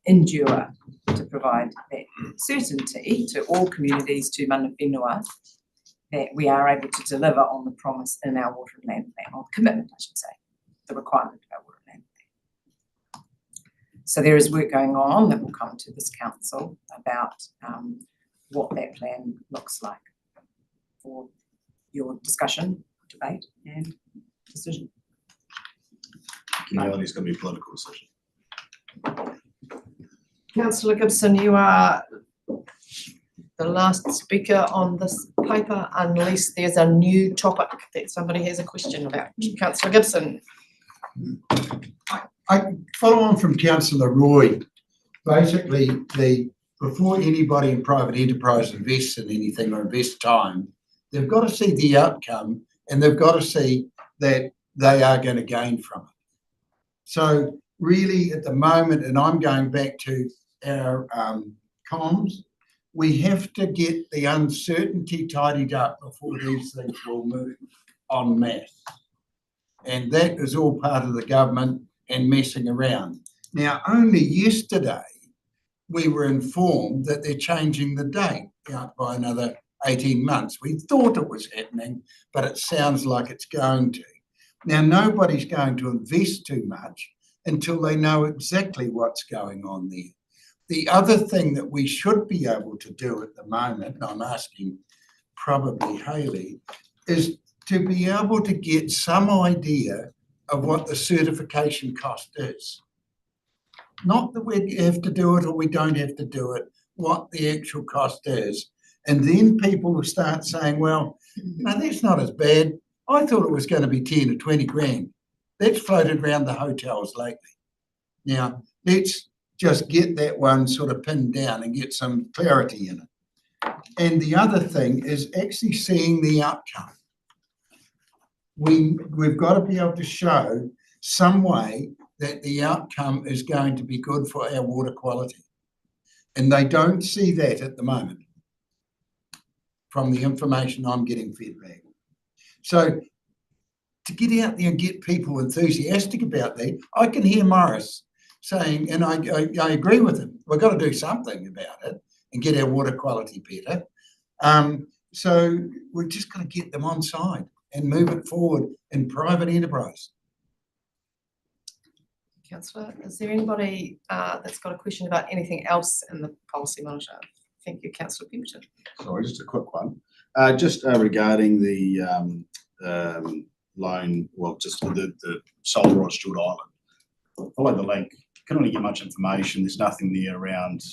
endure, to provide that certainty to all communities, to mana whenua, that we are able to deliver on the promise in our water and land plan, or commitment, I should say, the requirement of our water and land plan. So there is work going on that will come to this council about what that plan looks like for your discussion, debate and decision. Reality is going to be a political decision. Councillor Gibson, you are the last speaker on this paper unless there's a new topic that somebody has a question about. Councillor Gibson. I follow on from Councillor Roy. Basically, before anybody in private enterprise invests in anything or invests time, they've got to see the outcome and they've got to see that they are going to gain from it. So really at the moment, and I'm going back to our comms, we have to get the uncertainty tidied up before these things will move en masse. And that is all part of the government and messing around. Now, only yesterday, we were informed that they're changing the date out by another 18 months. We thought it was happening, but it sounds like it's going to. Now, nobody's going to invest too much until they know exactly what's going on there. The other thing that we should be able to do at the moment, and I'm asking probably Hayley, is to be able to get some idea of what the certification cost is. Not that we have to do it or we don't have to do it, what the actual cost is. And then people will start saying, well, no, that's not as bad. I thought it was going to be 10 or 20 grand. That's floated around the hotels lately. Now, let's just get that one sort of pinned down and get some clarity in it. And the other thing is actually seeing the outcome. We've got to be able to show some way that the outcome is going to be good for our water quality. And they don't see that at the moment from the information I'm getting fed back. So to get out there and get people enthusiastic about that, I can hear Morris saying, and I agree with him, we've got to do something about it and get our water quality better. So we're just going to get them on side and move it forward in private enterprise. Councillor, is there anybody that's got a question about anything else in the policy monitor? Thank you, Councillor Pemberton. Sorry, just a quick one. Just regarding the loan, well, just the solar on Stewart Island. Follow the link. Can only get much information. There's nothing there around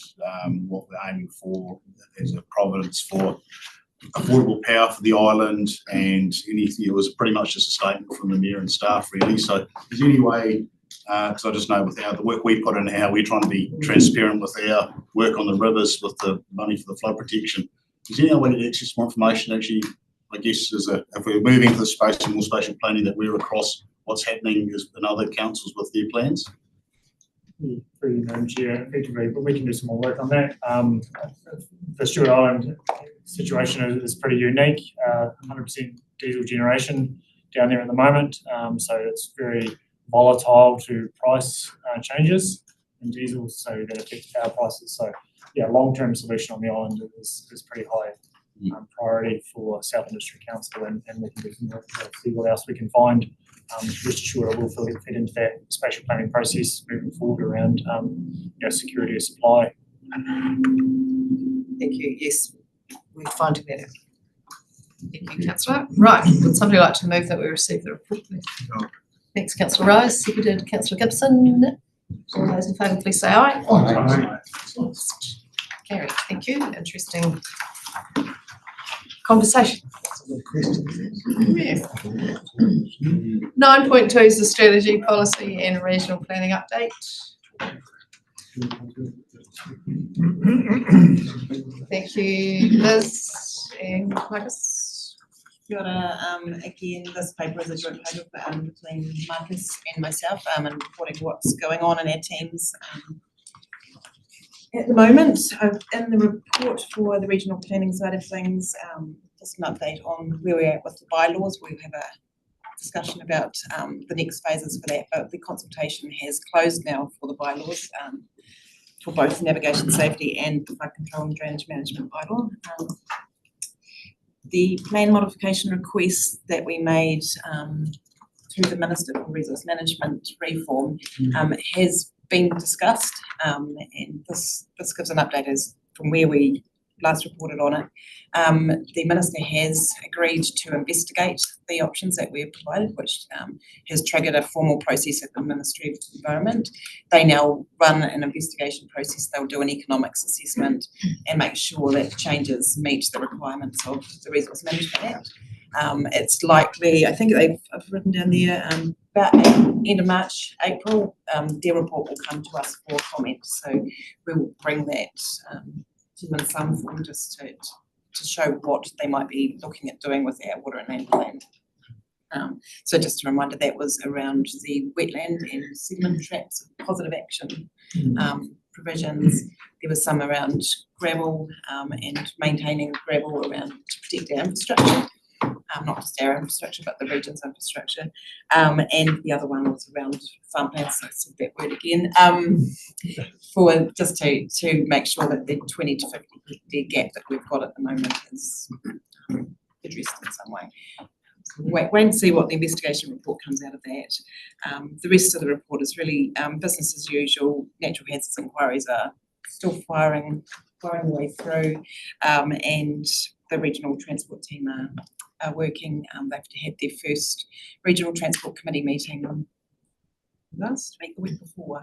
what we're aiming for. There's a providence for affordable power for the island, and anything. It was pretty much just a statement from the mayor and staff, really. So, is there any way? Because I just know with the work we put in, how we're trying to be transparent with our work on the rivers, with the money for the flood protection. Is there any way to access more information? Actually, I guess if we're moving to the space and more spatial planning, that we're across what's happening in other councils with their plans. Through you, Madam Chair, effectively, but we can do some more work on that. The Stewart Island situation is pretty unique. 100% diesel generation down there at the moment, so it's very volatile to price changes in diesel, so that affects power prices. So, yeah, long-term solution on the island is pretty high priority for South Industry Council, and we can do some work to see what else we can find. Rest assured, I will fit into that spatial planning process moving forward around security of supply. Thank you. Yes, we're finding that out. Thank you, Councillor. Right, would somebody like to move that we receive the report, please? No. Thanks, Councillor Rose. Seconded, Councillor Gibson. All those in favour, please say aye. Aye. Carried. Thank you. Interesting conversation. Yeah. 9.2 is the strategy, policy and regional planning update. Thank you, Liz and Marcus. Kia ora, again, this paper is a joint paper between Marcus and myself and reporting what's going on in our teams at the moment. In the report for the regional planning side of things, just an update on where we're at with the bylaws. We have a discussion about the next phases for that, but the consultation has closed now for the bylaws. for both navigation safety and the flood control and drainage management bylaw. The plan modification request that we made through the Minister for Resource Management reform has been discussed, and this gives an update as from where we last reported on it. The Minister has agreed to investigate the options that we've provided, which has triggered a formal process at the Ministry of Environment. They now run an investigation process. They'll do an economics assessment and make sure that the changes meet the requirements of the Resource Management Act. It's likely, I think I've written down there, about end of March, April, their report will come to us for comment. So we'll bring that to you in some form just to show what they might be looking at doing with our water and land plan. So just a reminder, that was around the wetland and sediment traps, positive action provisions. There was some around gravel and maintaining gravel around to protect our infrastructure. Not just our infrastructure, but the region's infrastructure. And the other one was around farm plans, so I said that word again, for just to make sure that the 20 to 50 hectare gap that we've got at the moment is addressed in some way. Wait and see what the investigation report comes out of that. The rest of the report is really business as usual. Natural hazards inquiries are still firing the way through, and the regional transport team are working. They've had their first regional transport committee meeting last week, the week before.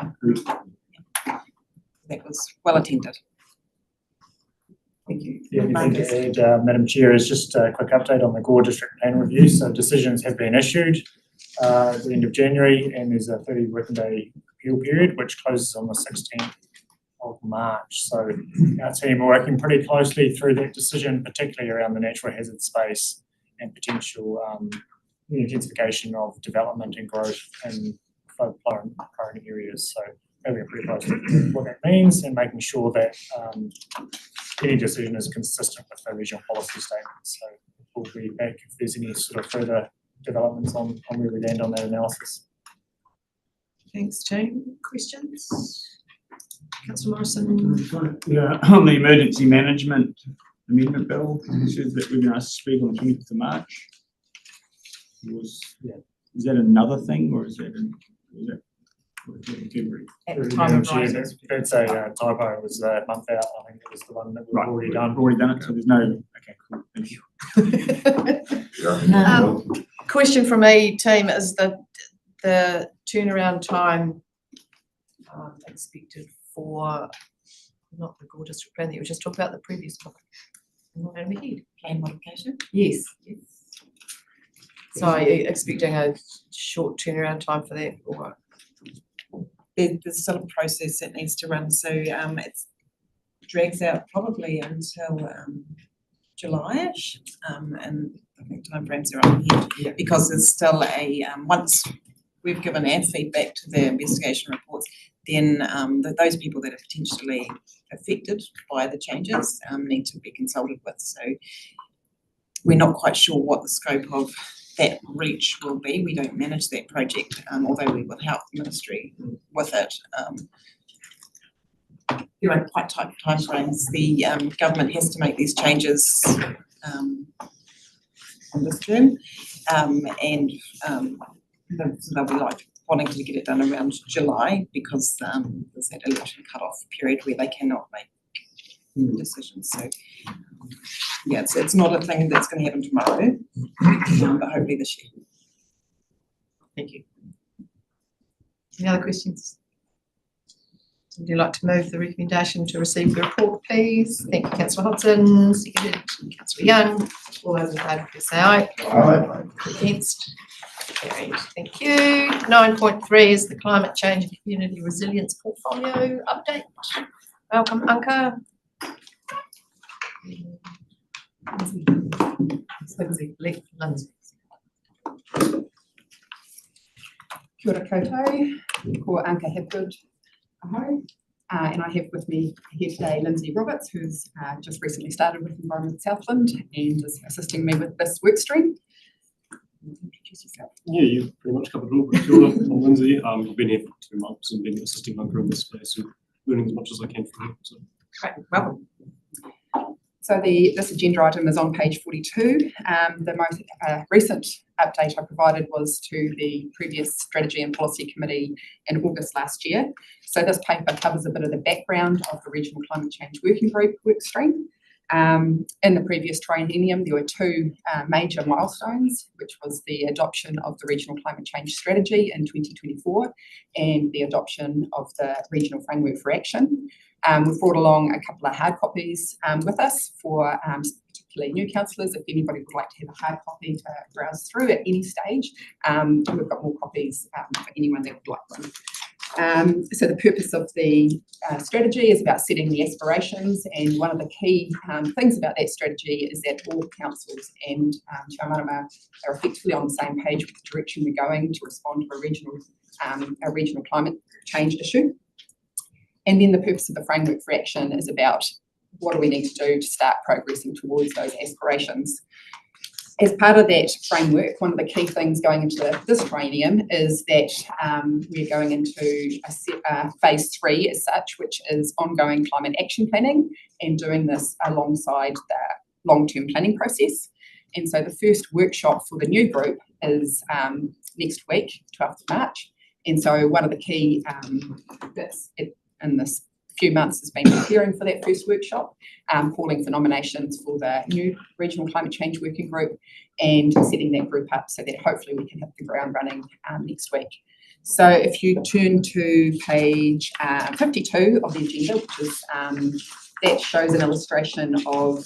That was well attended. Thank you. Yeah, anything to add, Madam Chair, is just a quick update on the Gore District Plan Review. So decisions have been issued at the end of January, and there's a 30 working day appeal period, which closes on the 16th of March. So our team are working pretty closely through that decision, particularly around the natural hazard space and potential intensification of development and growth in flood-prone areas. So having a pretty close look at what that means and making sure that any decision is consistent with the regional policy statement. So we'll be back if there's any sort of further developments on where we land on that analysis. Thanks, team. Questions? Councillor Morrison. Yeah, on the emergency management amendment bill, it says that we've been asked to speak on the 20th of March. Is that another thing, or is that February? At the time of writing. That's a typo. It was a month out. I think it was the one that we've already done. Already done it, so there's no, okay, cool, thank you. Question from me, team, is the turnaround time expected for not the Gore District Plan that you were just talking about, the previous book? Plan modification? Yes. So are you expecting a short turnaround time for that, or? There's still a process that needs to run, so it drags out probably until July-ish, and I think timeframes are on here because there's still a once we've given our feedback to the investigation reports, then those people that are potentially affected by the changes need to be consulted with. So we're not quite sure what the scope of that reach will be. We don't manage that project, although we will help the ministry with it. There are quite tight timeframes. The government has to make these changes on this term, and so they'll be like wanting to get it done around July because there's that election cut-off period where they cannot make decisions. So yeah, it's not a thing that's going to happen tomorrow, but hopefully this year. Thank you. Any other questions? Would you like to move the recommendation to receive the report, please? Thank you, Councillor Hodson. Seconded, Councillor Young. All those in favour, please say aye. Aye. Against? Carried. Thank you. 9.3 is the Climate Change and Community Resilience Portfolio Update. Welcome, Anka. Lindsay. Kia ora koutou, ko Anka Hepgood aho, and I have with me here today Lindsay Roberts, who's just recently started with Environment Southland and is assisting me with this work stream. Introduce yourself. Yeah, you've pretty much covered it all. Kia ora, I'm Lindsay. I've been here for 2 months and been assisting Anka in this space. And learning as much as I can from it. So. Great, welcome. So this agenda item is on page 42. The most recent update I provided was to the previous Strategy and Policy Committee in August last year. So this paper covers a bit of the background of the Regional Climate Change Working Group workstream. In the previous triennium, there were two major milestones, which was the adoption of the Regional Climate Change Strategy in 2024 and the adoption of the Regional Framework for Action. We've brought along a couple of hard copies with us for particularly new councillors. If anybody would like to have a hard copy to browse through at any stage, we've got more copies for anyone that would like one. So the purpose of the strategy is about setting the aspirations, and one of the key things about that strategy is that all councils and Te Amarama are effectively on the same page with the direction we're going to respond to a regional climate change issue. And then the purpose of the framework for action is about what do we need to do to start progressing towards those aspirations. As part of that framework, one of the key things going into this triennium is that we're going into phase 3 as such, which is ongoing climate action planning and doing this alongside the long-term planning process. And so the first workshop for the new group is next week, 12th of March. And so one of the key bits in this few months has been preparing for that first workshop, calling for nominations for the new Regional Climate Change Working Group and setting that group up so that hopefully we can hit the ground running next week. So if you turn to page 52 of the agenda, which is that shows an illustration of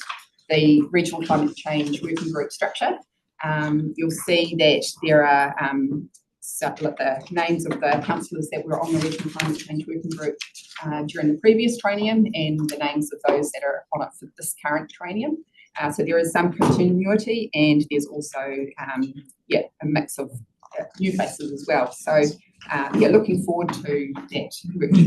the Regional Climate Change Working Group structure. You'll see that there are the names of the councillors that were on the Regional Climate Change Working Group during the previous triennium and the names of those that are on it for this current triennium. So there is some continuity, and there's also a mix of new faces as well. So looking forward to that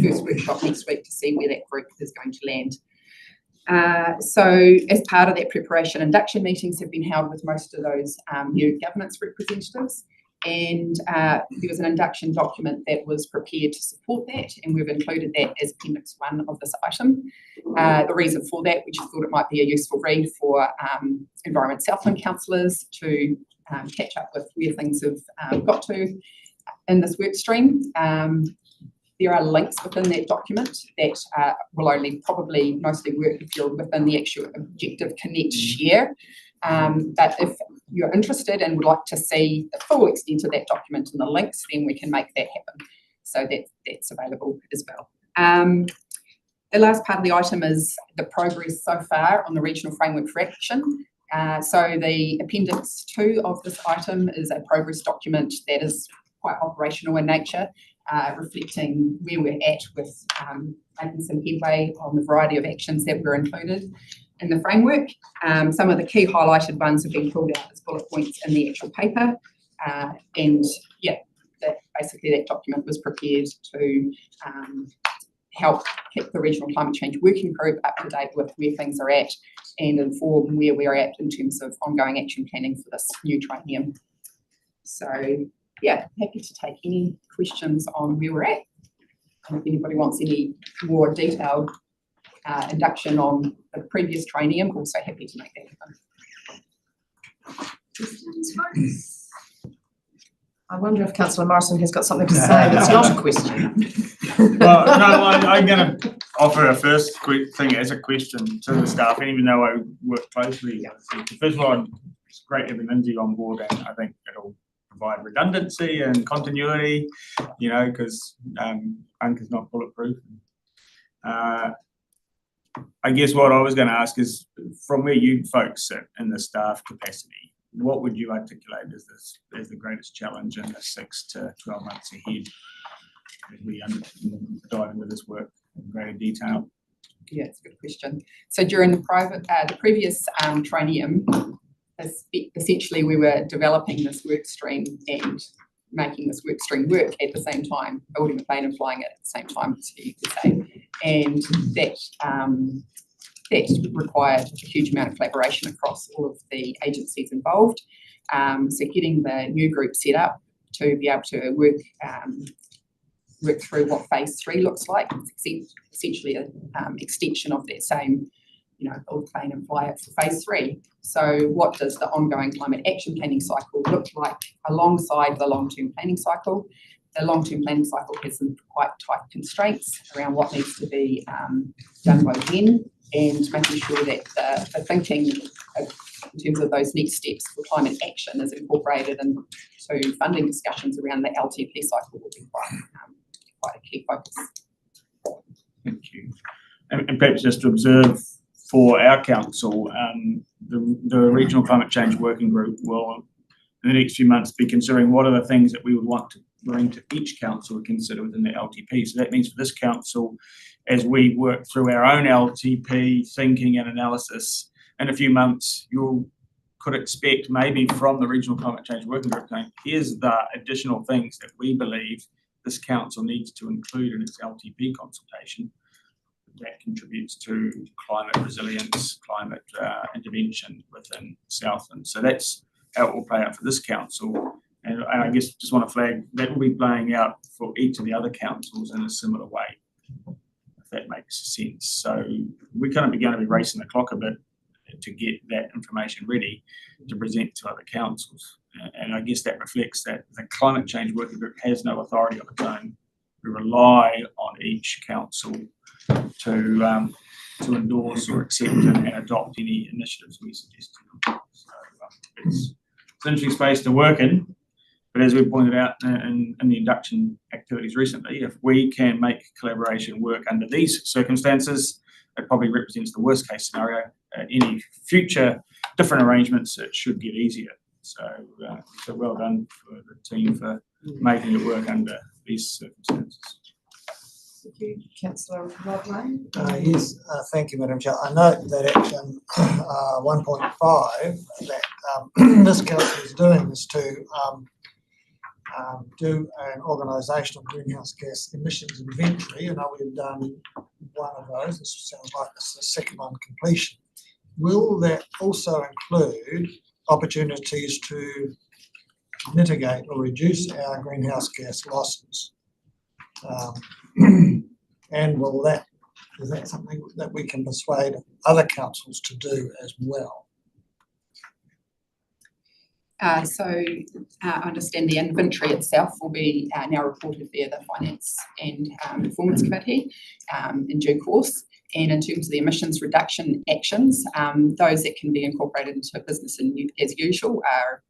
first workshop next week to see where that group is going to land. So as part of that preparation, induction meetings have been held with most of those new governance representatives. And there was an induction document that was prepared to support that, and we've included that as Appendix 1 of this item. The reason for that, we just thought it might be a useful read for Environment Southland councillors to catch up with where things have got to in this work stream. There are links within that document that will only probably mostly work if you're within the actual Objective Connect share. But if you're interested and would like to see the full extent of that document and the links, then we can make that happen. So that's available as well. The last part of the item is the progress so far on the Regional Framework for Action. So the Appendix 2 of this item is a progress document that is quite operational in nature, reflecting where we're at with making some headway on the variety of actions that were included in the framework. Some of the key highlighted ones have been pulled out as bullet points in the actual paper. Basically that document was prepared to help keep the Regional Climate Change Working Group up to date with where things are at and inform where we're at in terms of ongoing action planning for this new triennium. So happy to take any questions on where we're at. And if anybody wants any more detailed induction on the previous triennium, also happy to make that happen. I wonder if Councillor Morrison has got something to say that's not a question. Well, no, I'm going to offer a first thing as a question to the staff, and even though I work closely with the first one, it's great having Lindsay on board, and I think it'll provide redundancy and continuity, because UNCA's not bulletproof. I guess what I was going to ask is, from where you folks sit in the staff capacity, what would you articulate as the greatest challenge in the 6 to 12 months ahead as we dive into this work in greater detail? Yeah, it's a good question. So during the previous triennium, essentially we were developing this work stream and making this work stream work at the same time, building the plane and flying it at the same time, so you could say. And that required a huge amount of collaboration across all of the agencies involved. So getting the new group set up to be able to work work through what phase 3 looks like. It's essentially a extension of that same, build, plan and fly it for phase 3. So what does the ongoing climate action planning cycle look like alongside the long-term planning cycle? The long-term planning cycle has some quite tight constraints around what needs to be done by when, and making sure that the thinking in terms of those next steps for climate action is incorporated into funding discussions around the LTP cycle will be quite a key focus. Thank you. And perhaps just to observe for our council, the Regional Climate Change Working Group will, in the next few months, be considering what are the things that we would want to bring to each council to consider within the LTP. So that means for this council, as we work through our own LTP thinking and analysis, in a few months, you could expect maybe from the Regional Climate Change Working Group saying, here's the additional things that we believe this council needs to include in its LTP consultation that contributes to climate resilience, climate intervention within Southland. So that's how it will play out for this council. And I guess just want to flag that will be playing out for each of the other councils in a similar way, if that makes sense. So we're kind of going to be racing the clock a bit to get that information ready to present to other councils. And I guess that reflects that the Climate Change Working Group has no authority of its own. We rely on each council to endorse or accept and adopt any initiatives we suggest to them. So it's an interesting space to work in. But as we pointed out in the induction activities recently, if we can make collaboration work under these circumstances, it probably represents the worst case scenario. Any future different arrangements, it should get easier. So well done for the team for making it work under these circumstances. Thank you, Councillor Rod Lane. Yes, thank you, Madam Chair. I note that action 1.5 that this council is doing is to do an organisational greenhouse gas emissions inventory. I know we've done one of those. This sounds like this is the second one completion. Will that also include opportunities to mitigate or reduce our greenhouse gas losses? And is that something that we can persuade other councils to do as well? I understand the inventory itself will be now reported via the Finance and Performance Committee in due course. And in terms of the emissions reduction actions, those that can be incorporated into business as usual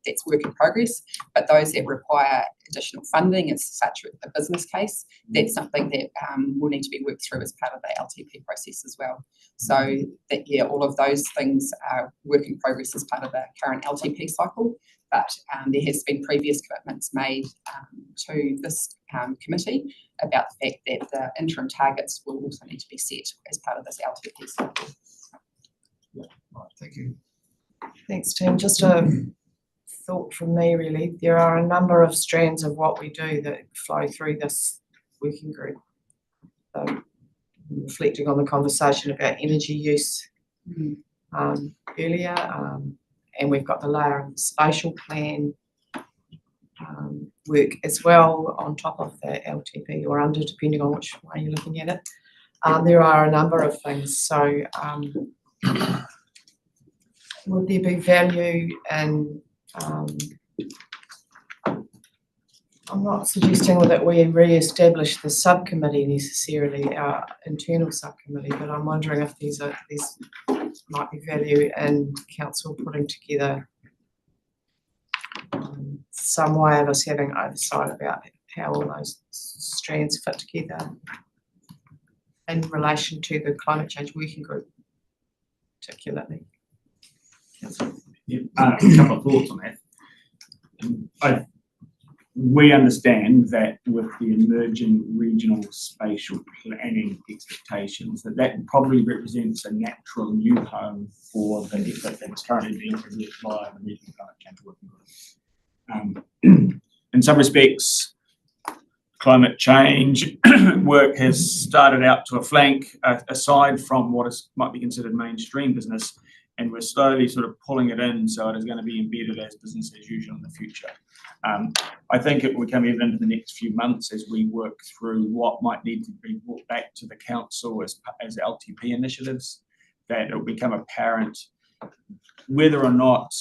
that's work in progress. But those that require additional funding as such a business case, that's something that will need to be worked through as part of the LTP process as well. So that all of those things are work in progress as part of the current LTP cycle. But there has been previous commitments made to this committee about the fact that the interim targets will also need to be set as part of this LTP cycle. Right, thank you. Thanks, team. Just a thought from me, really. There are a number of strands of what we do that flow through this working group. Reflecting on the conversation about energy use earlier, and we've got the layer of the spatial plan work as well on top of the LTP or under, depending on which way you're looking at it. There are a number of things. So would there be value in, I'm not suggesting that we re-establish the subcommittee necessarily, our internal subcommittee, but I'm wondering if there's might be value in council putting together some way of us having oversight about how all those strands fit together in relation to the climate change working group, particularly. Yeah, a couple of thoughts on that. We understand that with the emerging regional spatial planning expectations, that probably represents a natural new home for the effort that's currently being produced by the Regional Climate Change Working Group. In some respects, climate change work has started out to a flank, aside from what might be considered mainstream business, and we're slowly sort of pulling it in, so it is going to be embedded as business as usual in the future. I think it will become evident in the next few months as we work through what might need to be brought back to the council as LTP initiatives, that it will become apparent whether or not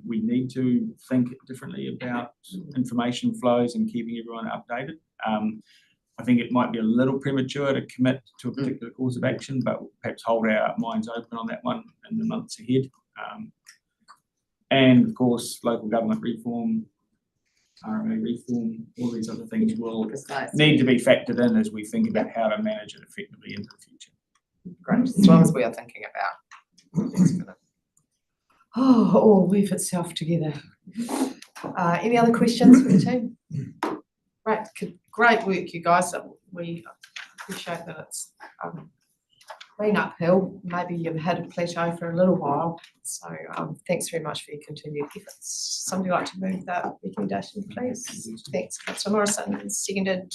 we need to think differently about information flows and keeping everyone updated. I think it might be a little premature to commit to a particular course of action, but perhaps hold our minds open on that one in the months ahead. And of course, local government reform, RMA reform, all these other things will need to be factored in as we think about how to manage it effectively into the future. Great, as long as we are thinking about. All weave itself together. Any other questions for the team? Great work, you guys. We appreciate that it's been uphill. Maybe you've had a plateau for a little while. So thanks very much for your continued efforts. Somebody like to move that recommendation, please? Thanks, Councillor Morrison. Seconded,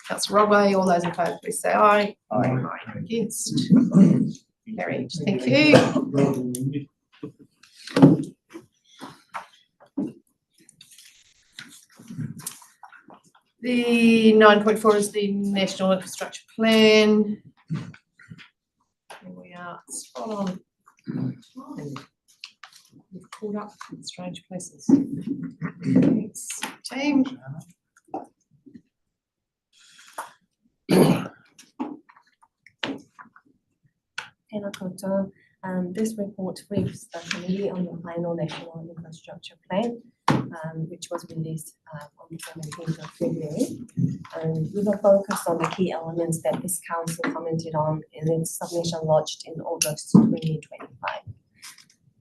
Councillor Rodway. All those in favour, please say aye. Aye. Against? Carried. Thank you. The 9.4 is the National Infrastructure Plan. Here we are, spot on. We've caught up in strange places. Thanks, team. Tēnā koutou. This report briefs the committee on the final National Infrastructure Plan, which was released on the 17th of February. With a focus on the key elements that this council commented on in its submission lodged in August 2025.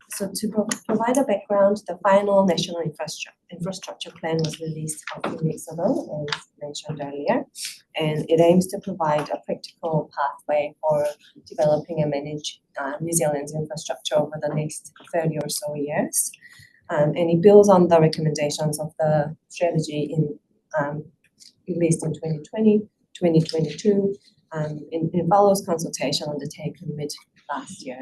So to provide a background, the final National Infrastructure Plan was released a few weeks ago, as mentioned earlier, and it aims to provide a practical pathway for developing and manage New Zealand's infrastructure over the next 30 or so years. And it builds on the recommendations of the strategy released in 2020, 2022, and it follows consultation undertaken mid last year.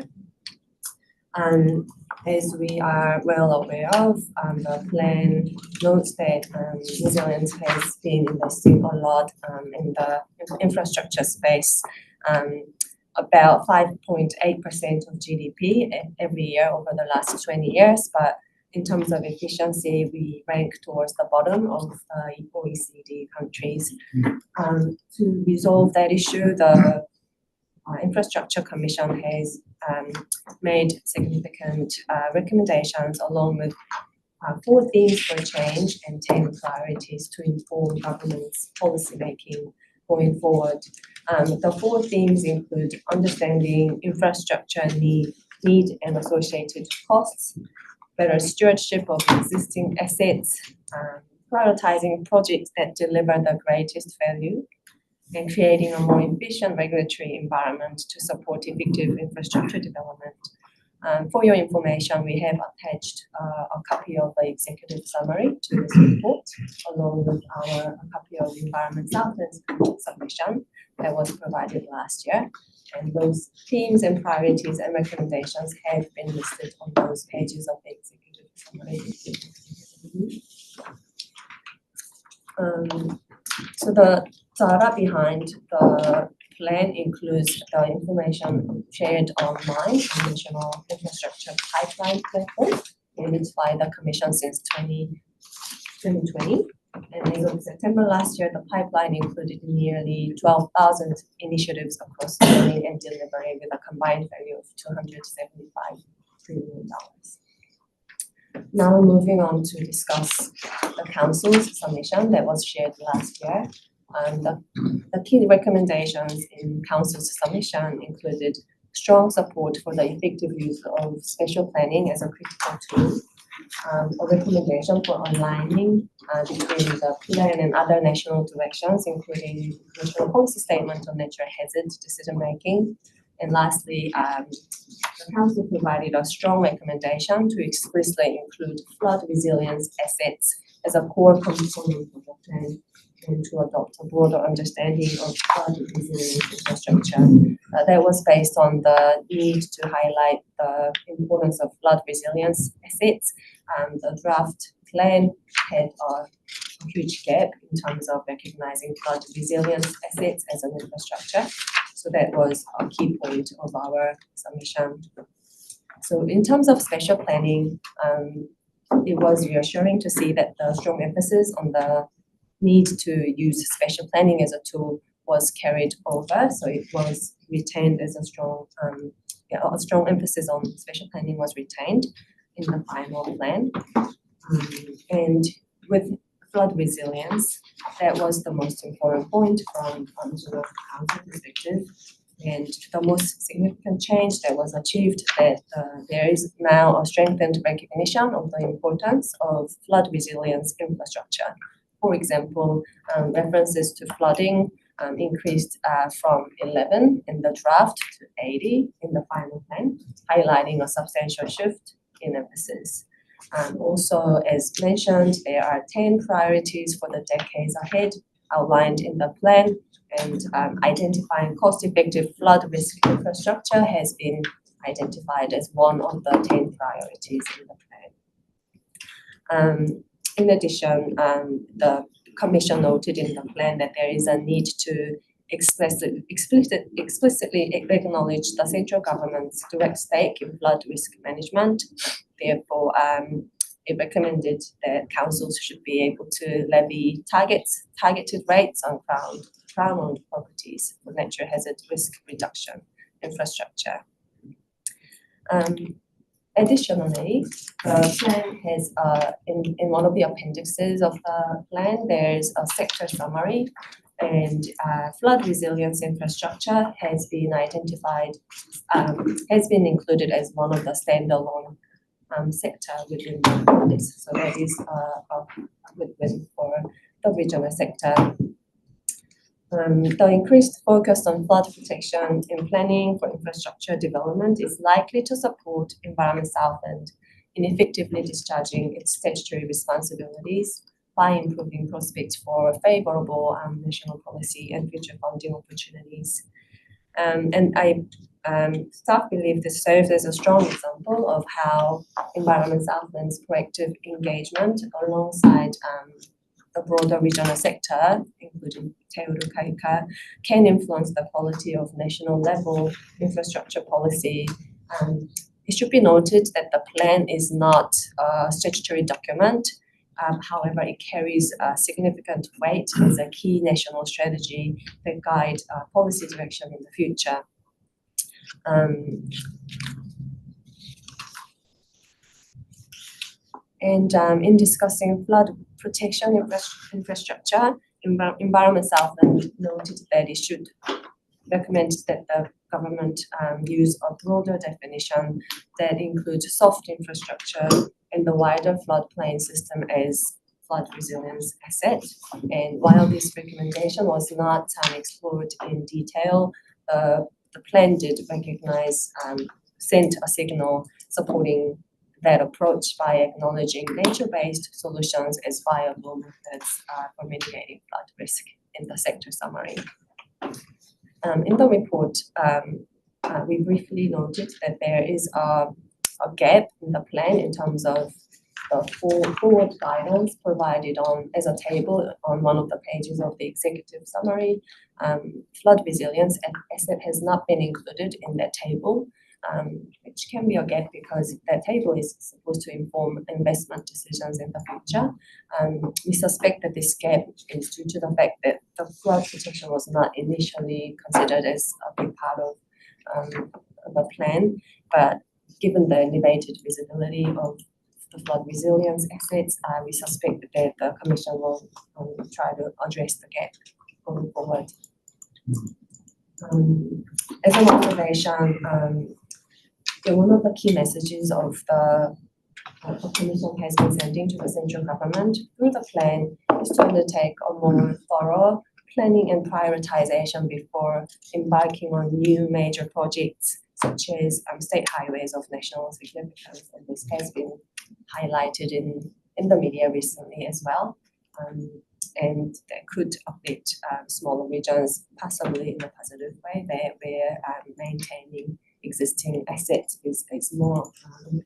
As we are well aware of, the plan notes that New Zealand has been investing a lot in the infrastructure space, about 5.8% of GDP every year over the last 20 years, but in terms of efficiency, we rank towards the bottom of OECD countries. To resolve that issue, the Infrastructure Commission has made significant recommendations along with 4 themes for change and 10 priorities to inform government's policy making going forward. The 4 themes include understanding infrastructure need and associated costs, better stewardship of existing assets, prioritizing projects that deliver the greatest value, and creating a more efficient regulatory environment to support effective infrastructure development. For your information, we have attached a copy of the executive summary to this report, along with a copy of the Environment Southland's submission that was provided last year. And those themes and priorities and recommendations have been listed on those pages of the executive summary. So the data behind the plan includes the information shared online on the National Infrastructure Pipeline platform, managed by the Commission since 2020. And as of September last year, the pipeline included nearly 12,000 initiatives across planning and delivery with a combined value of $275 billion. Now moving on to discuss the Council's submission that was shared last year. The key recommendations in Council's submission included strong support for the effective use of spatial planning as a critical tool, a recommendation for aligning between the plan and other national directions, including national policy statement on natural hazard decision making. And lastly, the Council provided a strong recommendation to explicitly include flood resilience assets as a core component of the plan and to adopt a broader understanding of flood resilience infrastructure. That was based on the need to highlight the importance of flood resilience assets. The draft plan had a huge gap in terms of recognizing flood resilience assets as an infrastructure. So that was a key point of our submission. So in terms of spatial planning, it was reassuring to see that the strong emphasis on the need to use spatial planning as a tool was carried over. So it was retained as a strong emphasis on spatial planning was retained in the final plan. And with flood resilience, that was the most important point from general council perspective. And the most significant change that was achieved that there is now a strengthened recognition of the importance of flood resilience infrastructure. For example, references to flooding increased from 11 in the draft to 80 in the final plan, highlighting a substantial shift in emphasis. Also, as mentioned, there are 10 priorities for the decades ahead outlined in the plan, and identifying cost-effective flood risk infrastructure has been identified as one of the 10 priorities in the plan. In addition, the Commission noted in the plan that there is a need to explicitly acknowledge the central government's direct stake in flood risk management. Therefore, it recommended that councils should be able to levy targeted rates on crown-owned properties for natural hazard risk reduction infrastructure. Additionally, the plan has, in one of the appendices of the plan, there's a sector summary, and flood resilience infrastructure has been identified, has been included as one of the standalone sector within this. So that is a good win for the regional sector. The increased focus on flood protection in planning for infrastructure development is likely to support Environment Southland in effectively discharging its statutory responsibilities by improving prospects for favourable national policy and future funding opportunities. Staff believe this serves as a strong example of how Environment Southland's proactive engagement alongside the broader regional sector, including Te Urukaika, can influence the quality of national level infrastructure policy. It should be noted that the plan is not a statutory document. However, it carries significant weight as a key national strategy that guides policy direction in the future. In discussing flood protection infrastructure, Environment Southland noted that it should recommend that the government use a broader definition that includes soft infrastructure and the wider floodplain system as flood resilience asset. And while this recommendation was not explored in detail, the plan did recognize, sent a signal supporting that approach by acknowledging nature-based solutions as viable methods for mitigating flood risk in the sector summary. In the report, we briefly noted that there is a gap in the plan in terms of the forward guidance provided on as a table on one of the pages of the executive summary. Flood resilience asset has not been included in that table, which can be a gap because that table is supposed to inform investment decisions in the future. We suspect that this gap is due to the fact that the flood protection was not initially considered as a big part of the plan, but given the elevated visibility of the flood resilience assets, we suspect that the Commission will try to address the gap going forward. As an observation, one of the key messages of the Commission has been sending to the central government through the plan is to undertake a more thorough planning and prioritization before embarking on new major projects such as state highways of national significance, and this has been highlighted in the media recently as well. and that could uplift smaller regions, possibly in a positive way, where maintaining existing assets is more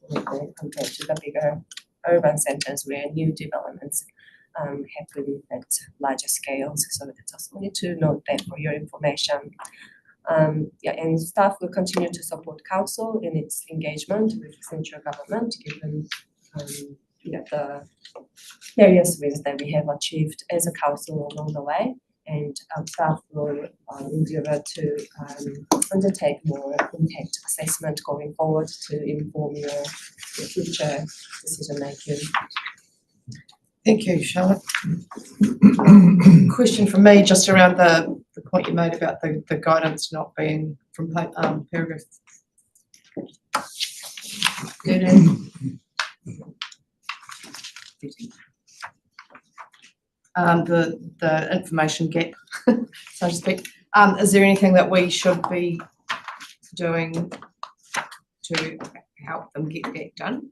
important compared to the bigger urban centers where new developments happen at larger scales. So I just wanted to note that for your information. And staff will continue to support council in its engagement with central government, given the various wins that we have achieved as a council along the way. And staff will endeavour to undertake more impact assessment going forward to inform your future decision making. Thank you, Charlotte. Question from me just around the point you made about the guidance not being from paragraph 13. The information gap, so to speak. Is there anything that we should be doing to help them get that done?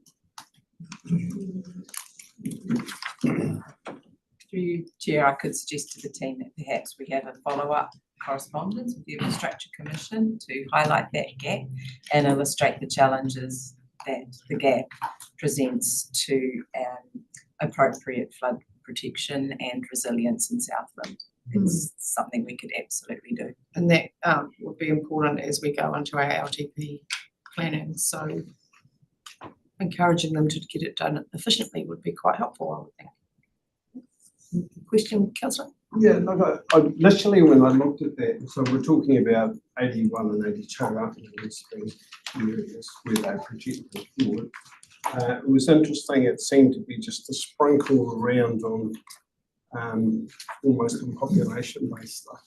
Through you, Chair, I could suggest to the team that perhaps we have a follow-up correspondence with the Infrastructure Commission to highlight that gap and illustrate the challenges that the gap presents to appropriate flood protection and resilience in Southland. It's something we could absolutely do. And that would be important as we go into our LTP planning. So encouraging them to get it done efficiently would be quite helpful, I would think. Question, Councillor? Yeah, look, I initially when I looked at that, so we're talking about 81 and 82, aren't we, as being areas where they projected forward. It was interesting, it seemed to be just a sprinkle around on almost on population-based stuff.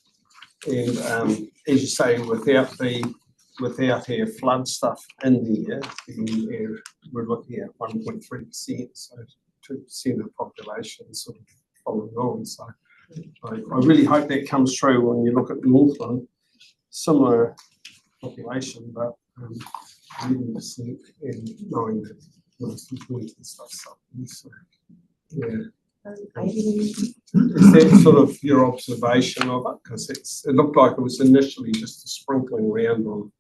And as you say, without our flood stuff in there, then we're looking at 1.3%, so 2% of the population sort of following on. So I really hope that comes through when you look at Northland, similar population, but 11% and knowing that most employees and stuff. So, yeah. Is that sort of your observation of it? Because it looked like it was initially just a sprinkling around on,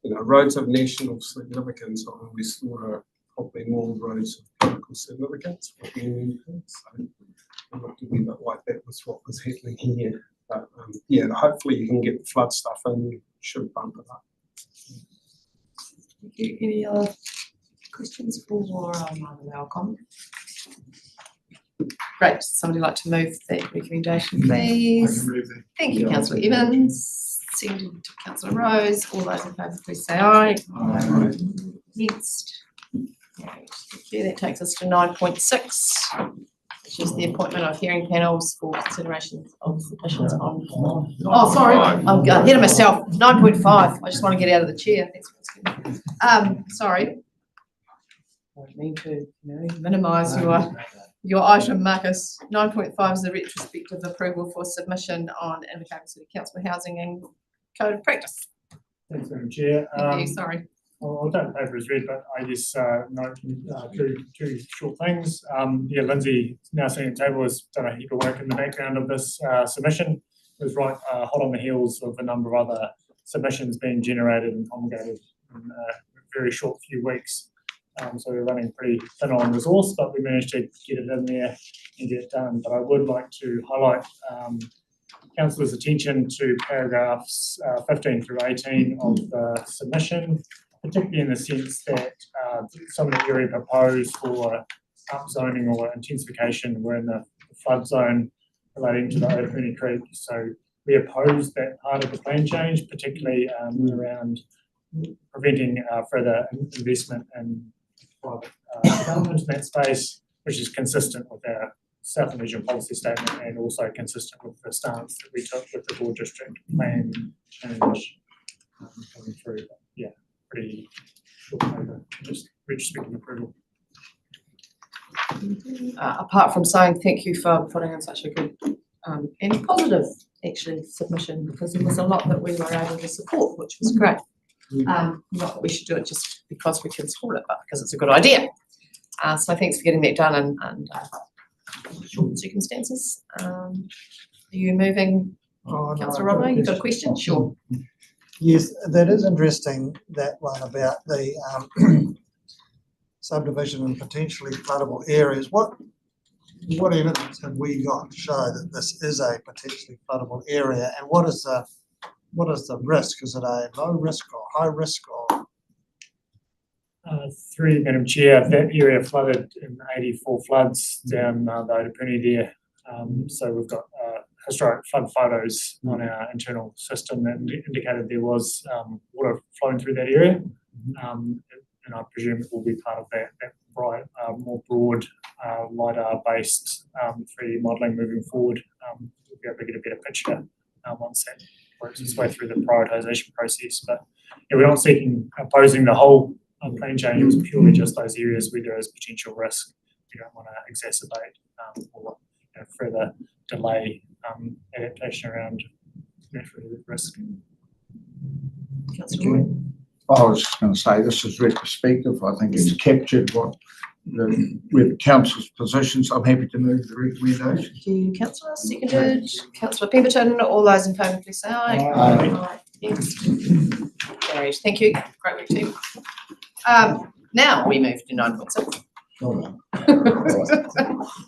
roads of national significance. I always thought are probably more roads of political significance. So it looked to be a bit like that was what was happening here. But yeah, hopefully you can get the flood stuff in. You should bump it up. Thank you. Any other questions for Malcolm? Great. Somebody like to move that recommendation, please? Thank you, Councillor Evans. Seconded to Councillor Rose. All those in favour, please say aye. Aye. Against. Right. Thank you. That takes us to 9.6, which is the appointment of hearing panels for consideration of submissions on. Oh, sorry, I'm ahead of myself. 9.5. I just want to get out of the chair. That's what's good. Sorry. I don't mean to, minimise your item, Marcus. 9.5 is the retrospective approval for submission on Invercargill City Council Housing and Code of Practice. Thanks, Madam Chair. Thank you, sorry. I don't paper is read, but I guess note two short things. Lindsay, now sitting at the table, has done a heap of work in the background of this submission. It was right hot on the heels of a number of other submissions being generated and promulgated in a very short few weeks. So we're running pretty thin on resource, but we managed to get it in there and get it done. But I would like to highlight Councillors' attention to paragraphs 15 through 18 of the submission, particularly in the sense that some of the area proposed for upzoning or intensification were in the flood zone relating to the Opuni Creek. So we opposed that part of the plan change, particularly around preventing further investment in private development in that space, which is consistent with our Southland Region policy statement and also consistent with the stance that we took with the Board District plan change coming through. But yeah, pretty short paper, just retrospective approval. Apart from saying thank you for putting in such a good and positive actually submission, because there was a lot that we were able to support, which was great. Not that we should do it just because we can support it, but because it's a good idea. So thanks for getting that done and short circumstances. Are you moving, Oh, no, councillor I've got a Rodway, you've got a question? Sure. Yes, that is interesting, that one about the subdivision and potentially floodable areas. What evidence have we got to show that this is a potentially floodable area, and what is the risk? Is it a low risk or high risk or? Through you, Madam Chair, that area flooded in 84 floods down the Otapuni there. So we've got historic flood photos on our internal system that indicated there was water flowing through that area. And I presume it will be part of that bright, more broad, LiDAR-based 3D modelling moving forward. We'll be able to get a better picture once that works its way through the prioritisation process. But yeah, we're not opposing the whole plan change. It was purely just those areas where there is potential risk. We don't want to exacerbate or further delay adaptation around natural risk. Councillor Roy? I was just going to say, this is retrospective. I think it's captured with council's positions. I'm happy to move the recommendation. Thank you, councillor. Seconded. Councillor Pemberton. All those in favour, please say aye. Aye. Yes. Carried. Thank you. Great work, team. Now we move to 9.6.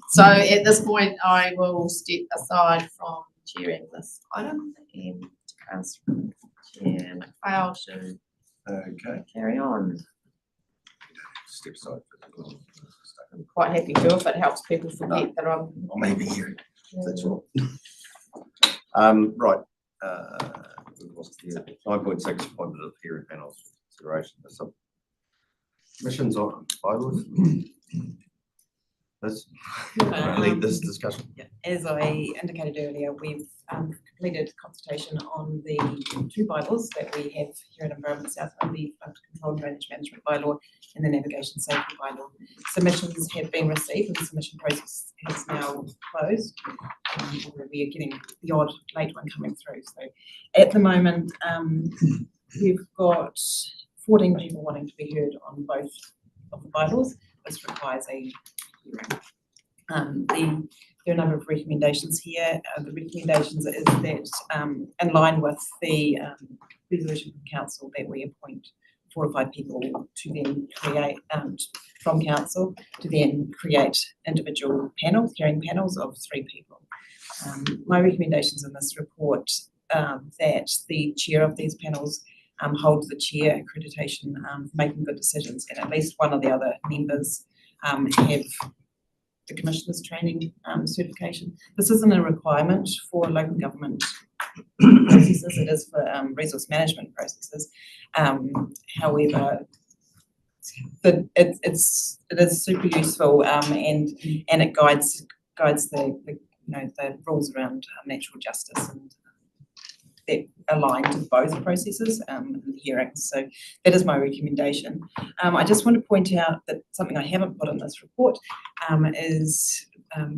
So at this point, I will step aside from chairing this item and ask Chair McPhail to carry on. Step aside. I'm quite happy to if it helps people forget that I'm. I may be here. That's all. Right. 9.6 appointment of hearing panels consideration for some missions on bylaws. Let's lead this discussion. Yeah, as I indicated earlier, we've completed consultation on the two bylaws that we have here in Environment Southland, the Flood Control and Drainage Management Bylaw and the Navigation Safety Bylaw. Submissions have been received and the submission process has now closed. We are getting the odd late one coming through. So at the moment, we've got 14 people wanting to be heard on both of the bylaws. This requires a hearing. There are a number of recommendations here. The recommendations is that in line with the resolution from council that we appoint 4 or 5 people to then create from council to then create individual panels, hearing panels of 3 people. My recommendations in this report that the chair of these panels hold the chair accreditation for making good decisions, and at least one of the other members have the Commissioner's training certification. This isn't a requirement for local government processes, it is for resource management processes. However, it is super useful and it guides the rules around natural justice and that align to both processes and the hearings. So that is my recommendation. I just want to point out that something I haven't put in this report is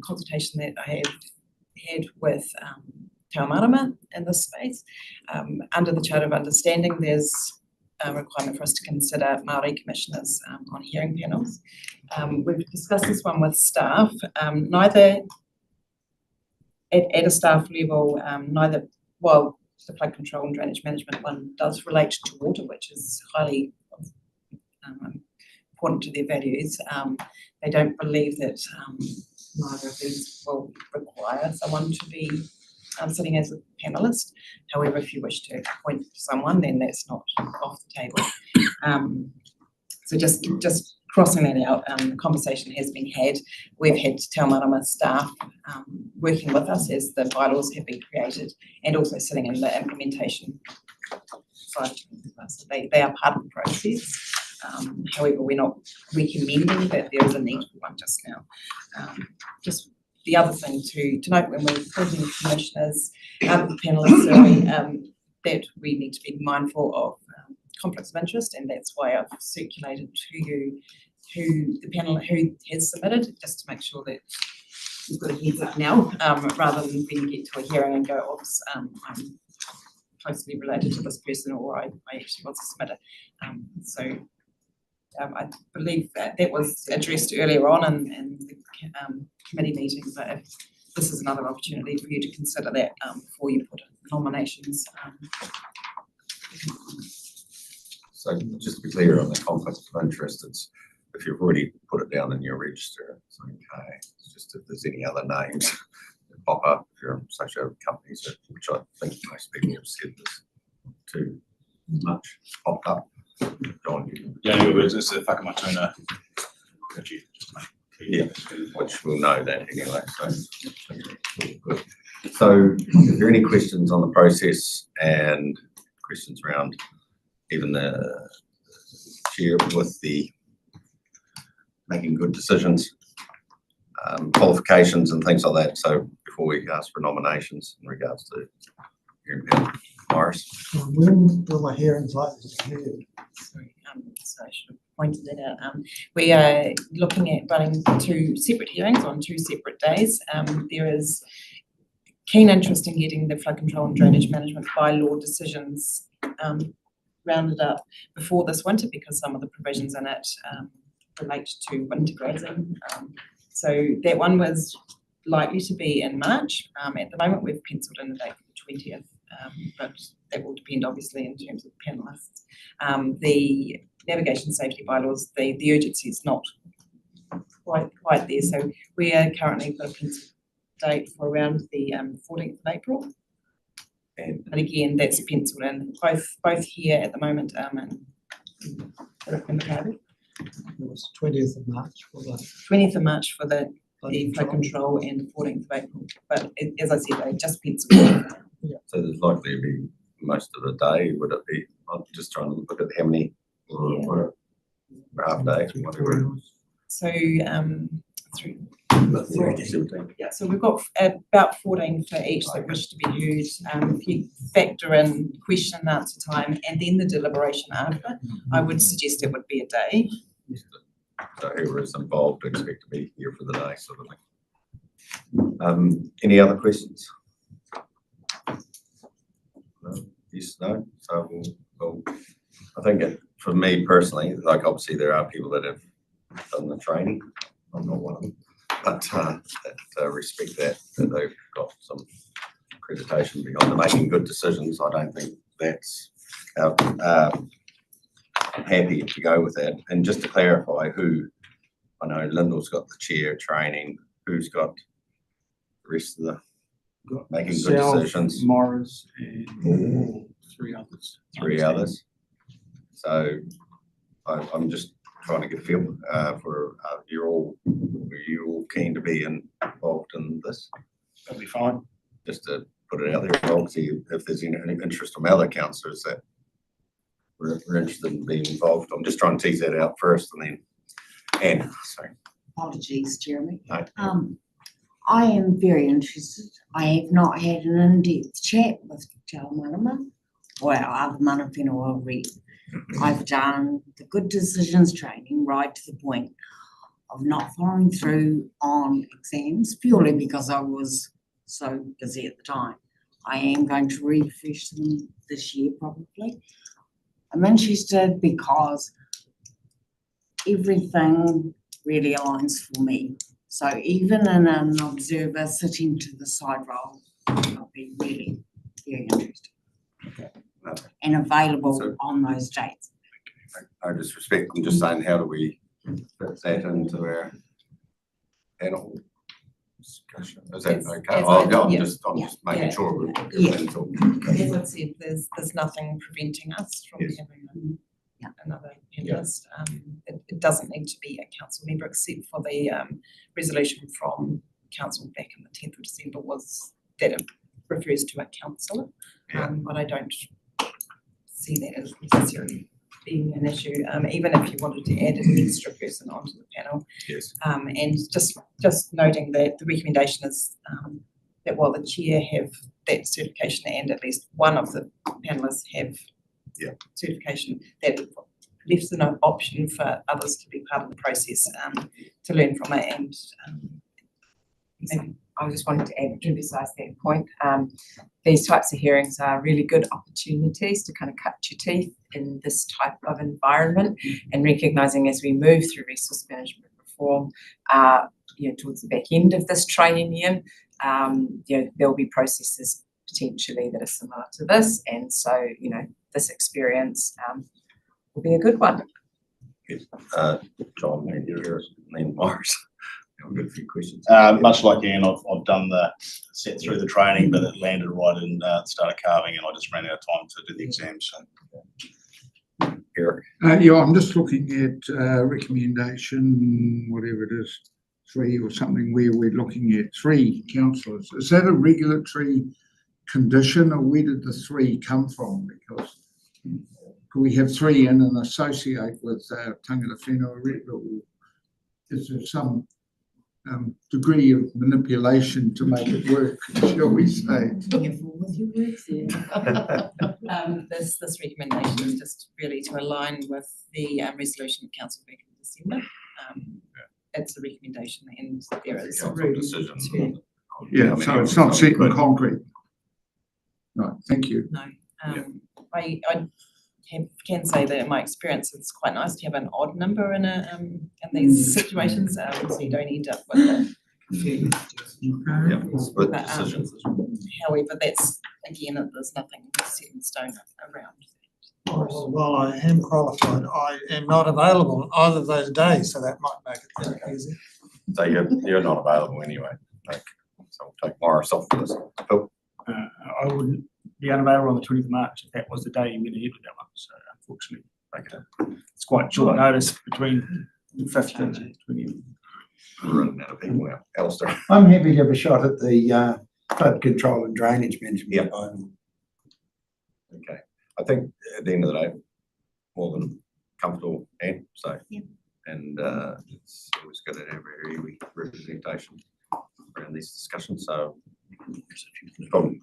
consultation that I have had with Te Ao Marama in this space. Under the Charter of Understanding, there's a requirement for us to consider Māori commissioners on hearing panels. We've discussed this one with staff, neither at a staff level, the flood control and drainage management one does relate to water, which is highly important to their values. They don't believe that neither of these will require someone to be sitting as a panelist. However, if you wish to appoint someone, then that's not off the table. So just crossing that out, the conversation has been had. We've had Te Ao Marama staff working with us as the bylaws have been created and also sitting in the implementation side. So they are part of the process. However, we're not recommending that there is a need for one just now. Just the other thing to note when we're appointing commissioners, panelists, that we need to be mindful of conflicts of interest, and that's why I've circulated to you who has submitted, just to make sure that you've got a heads up now, rather than when you get to a hearing and go, oops, I'm closely related to this person, or I actually want to submit it. So I believe that was addressed earlier on in the committee meeting, but if this is another opportunity for you to consider that before you put in nominations. So just to be clear on the conflict of interest, it's if you've already put it down in your register, it's okay. It's just if there's any other names that pop up, if you're associated with companies, which I think most people have said this too much popped up. John, Yeah, it's a whakamatuna. yeah, which we'll know that anyway. So, is there any questions on the process and questions around even the chair with the making good decisions, qualifications and things like that? So before we ask for nominations in regards to here in Morris. When will the hearings like this occur? Sorry, so I should have pointed that out. We are looking at running 2 separate hearings on 2 separate days. There is keen interest in getting the flood control and drainage management bylaw decisions rounded up before this winter, because some of the provisions in it relate to winter grazing. So that one was likely to be in March. At the moment, we've penciled in a date for the 20th, but that will depend obviously in terms of panellists. The navigation safety bylaws, the urgency is not quite there. So we are currently got a pencil date for around the 14th of April. But again, that's penciled in both here at the moment and It was 20th of March for the 20th of March for the flood control and the 14th of April. But as I said, they just penciled in. So there's likely to be most of the day, would it be? I'm just trying to look at how many or half days, whatever. So yeah, so we've got about 14 for each that wish to be heard. If you factor in question and answer time and then the deliberation after, I would suggest it would be a day. So whoever is involved expect to be here for the day, sort of thing. Any other questions? No? Yes, no? So we'll I think for me personally, like obviously there are people that have done the training. I'm not one of them, but that respect that they've got some accreditation behind them making good decisions. I don't think that's I'm happy to go with that. And just to clarify who, I know Lyndall's got the chair training, who's got the rest of the making good decisions? Morris and 3 others. 3 others. So I'm just trying to get a feel for are you all keen to be involved in this? That'll be fine. Just to put it out there, as well, see if there's any interest from other councillors that we're interested in being involved. I'm just trying to tease that out first, and then Anne, sorry. Apologies, Jeremy. No. I am very interested. I have not had an in-depth chat with Te Ao Marama or our other mana whenua already. I've done the good decisions training right to the point of not following through on exams purely because I was so busy at the time. I am going to refresh them this year probably. I'm interested because everything really aligns for me. So even in an observer sitting to the side role, I'll be really very interested. Okay. And available on those dates. No disrespect, I'm just saying, how do we fit that into our panel discussion? Is that okay? I'm just making sure we're As I said, there's nothing preventing us from having another panelist. It doesn't need to be a council member, except for the resolution from council back in the 10th of December was that it refers to a councillor, but I don't see that as necessarily being an issue, even if you wanted to add an extra person onto the panel. Yes. And just noting that the recommendation is that while the chair have that certification and at least one of the panelists have certification, that leaves an option for others to be part of the process to learn from it and maybe I just wanted to emphasise that point. These types of hearings are really good opportunities to kind of cut your teeth in this type of environment, and recognising as we move through resource management reform, towards the back end of this triennium, there'll be processes potentially that are similar to this, and so this experience will be a good one. John, then Morris. I've got a few questions. Much like Ian, I've done set through the training, but it landed right in started carving, and I just ran out of time to do the exam. So, Eric. Yeah, I'm just looking at recommendation, whatever it is, 3 or something, where we're looking at 3 councillors. Is that a regulatory condition, or where did the 3 come from? Because could we have 3 in and associate with tangata whenua rep, or is there some degree of manipulation to make it work, shall we say? Careful with your words there. This recommendation is just really to align with the resolution of council back in December. It's a recommendation, and there is room to. Yeah, so it's not set in concrete. Right, thank you. No, I can say that in my experience, it's quite nice to have an odd number in in these situations, so you don't end up with a few. Split decisions. However, that's again, there's nothing set in stone around. While I am qualified, I am not available on either of those days, so that might make it very easy. So you're not available anyway. So we'll take Morris off this. Phil? I wouldn't be unavailable on the 20th of March if that was the day you went ahead with that one. So unfortunately, it's quite short notice between the 5th and 20th. We're running out of people now. Alistair? I'm happy to have a shot at the flood control and drainage management. Okay. I think at the end of the day, more than comfortable, and so, and it's always good to have every representation around these discussions. So probably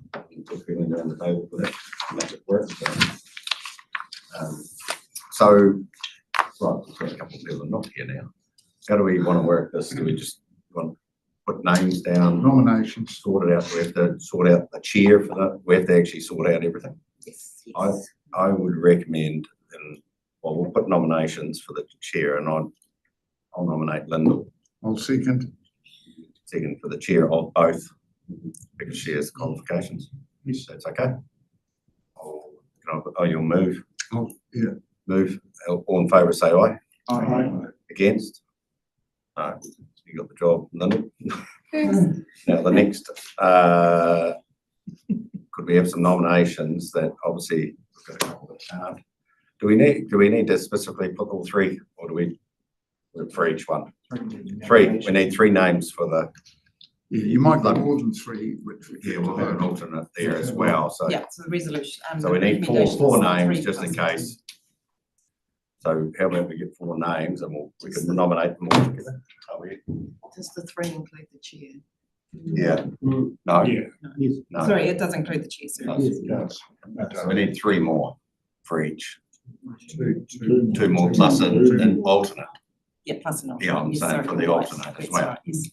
feeling down the table for that to make it work. So right, we've got a couple of people are not here now. How do we want to work this? Do we just want to put names down? Nominations. Sort it out. We have to sort out a chair for that. We have to actually sort out everything. I would recommend, and we'll put nominations for the chair, and I'll nominate Lyndall. I'll second. Second for the chair of both, because she has qualifications. Yes. That's okay. You'll move. Oh, yeah. Move. All in favour, say aye. Aye. Against? No. You got the job, Lyndall. Now the next, could we have some nominations that obviously we've got a couple that can't. Do we need to specifically put all 3, or do we for each one? 3. We need 3 names for the. Yeah, you might go more than 3, which we'll have an alternate there as well. So So the resolution. So we need 4 names just in case. So how about we get 4 names, and we can nominate them all together. Does the 3 include the chair? Yeah. No. No. Sorry, it does include the chair. Sorry. So we need 3 more for each. 2 more plus an alternate. Yeah, plus an alternate. Yeah, I'm Yes, saying sorry, for the you're right. alternate as That's well. right, yes.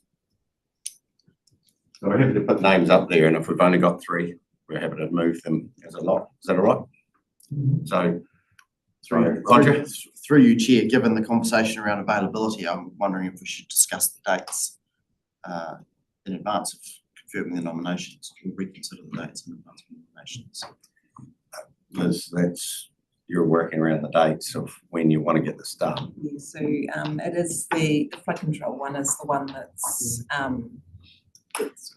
So we're happy to put names up there, and if we've only got 3, we're happy to move them as a lot. Is that all right? So, Roger? Through you, Chair, given the conversation around availability, I'm wondering if we should discuss the dates in advance of confirming the nominations, or reconsider the dates in advance of nominations. Because that's, you're working around the dates of when you want to get this done. Yeah, so it is the flood control one is the one that's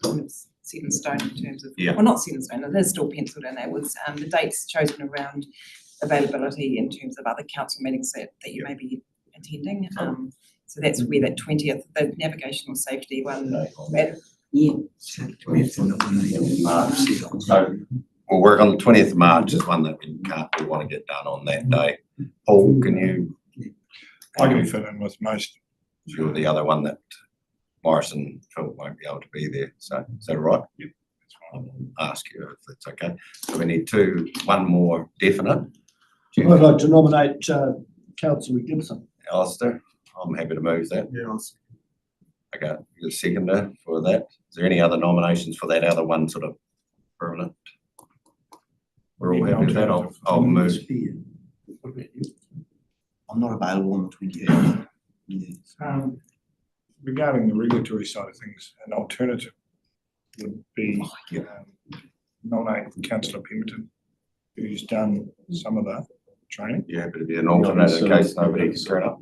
kind of set in stone in terms of, well, not set in stone, it is still penciled in. It was the dates chosen around availability in terms of other council meetings that you may be attending. So that's where that 20th, the navigational safety one. March. So we'll work on the 20th of March is one that we want to get done on that day. Paul, can you? I can fit in with most. You're the other one that Morris and Phil won't be able to be there. So is that all right? Yep. I'll ask you if that's okay. So we need 1 more definite. I'd like to nominate Councillor Gibson. Alistair, I'm happy to move that. Yeah. Okay, the seconder for that. Is there any other nominations for that other one sort of permanent? We're all happy with that. I'll move. I'm not available on the 28th. Regarding the regulatory side of things, an alternative would be nominate Councillor Pemberton, who's done some of that training. You happy to be an alternate in case nobody can turn up?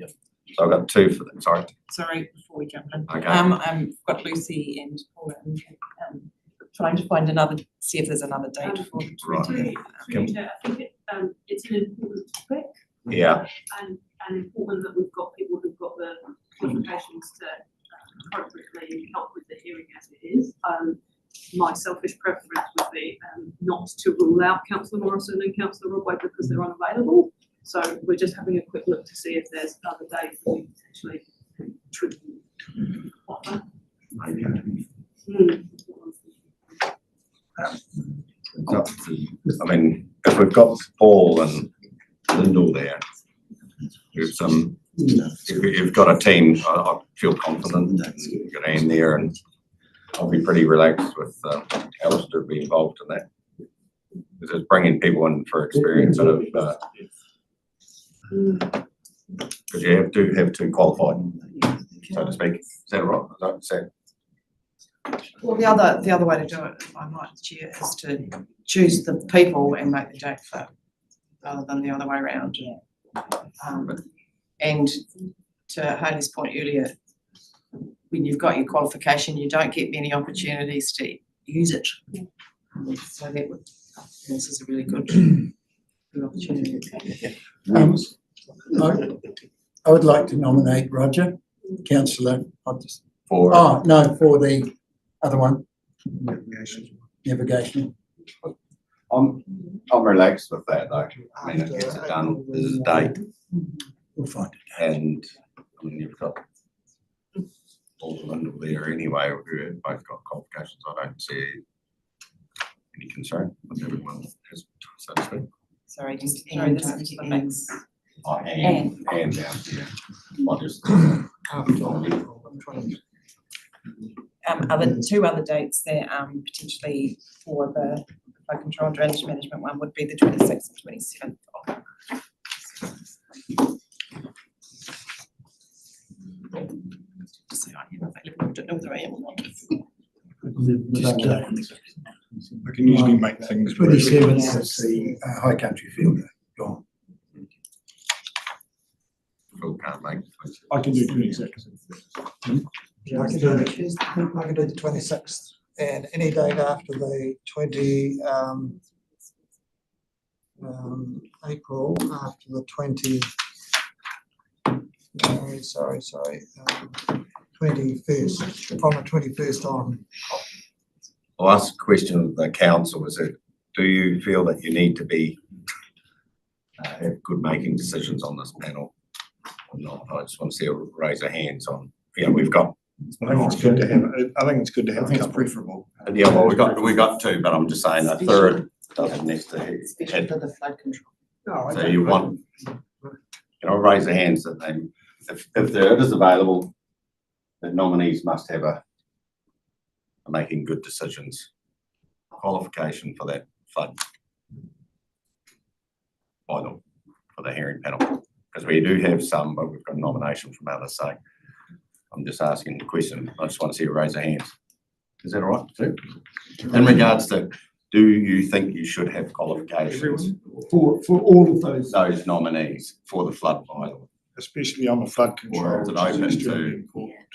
So I've got two for that, sorry. Sorry, before we jump in. Okay. I've got Lucy and Paula and trying to find another, see if there's another date for the Right. 20th. I think it's an important topic. Yeah. And important that we've got people who've got the qualifications to appropriately help with the hearing as it is. My selfish preference would be not to rule out Councillor Morrison and Councillor Rodway because they're unavailable. So we're just having a quick look to see if there's other days that we potentially should offer. It's up to- I mean, if we've got Paul and Lyndall there, if you've got a team, I feel confident that you're going to end there, and I'll be pretty relaxed with Alistair to be involved in that. Because it's bringing people in for experience out of, because you have to qualify, so to speak. Is that right? Is that said? Well, the other way to do it, if I might, Chair, is to choose the people and make the date fit, rather than the other way around. And to Hayley's point earlier, when you've got your qualification, you don't get many opportunities to use it. So that would, this is a really good opportunity. I would like to nominate Roger, councillor, for the other one, navigation. I'm relaxed with that though. I mean, it gets it done, there's a date. We'll find it. And I mean, you've got all the Lyndall there anyway, who have both got qualifications. I don't see any concern with everyone has, so to speak. Sorry, this is the mix. Oh, and down here. I just. Two other dates there, potentially for the flood control drainage management one would be the 26th and 27th of just say I am available, don't know whether I am or not. I can usually make things. 27th is the High Country Fielder, gone. Phil can't make. I can do 26. Yeah, I can do the 26th, and any date after the 20 April, after the 21st, from the 21st on. I'll ask a question of the council, is it, do you feel that you need to be have good making decisions on this panel or not? I just want to see a raise of hands on, we've got. I think it's good to have, I think it's good to have. I think it's preferable. Yeah, well, we got two, but I'm just saying a third doesn't need to Especially for the flood control. So you want, raise their hands that they, if there is available, the nominees must have a making good decisions qualification for that flood final for the hearing panel, because we do have some, but we've got a nomination from others. So I'm just asking the question. I just want to see a raise of hands. Is that all right too? In regards to, do you think you should have qualifications for all of those nominees for the flood bylaw? Especially on the flood control. Or is it open to,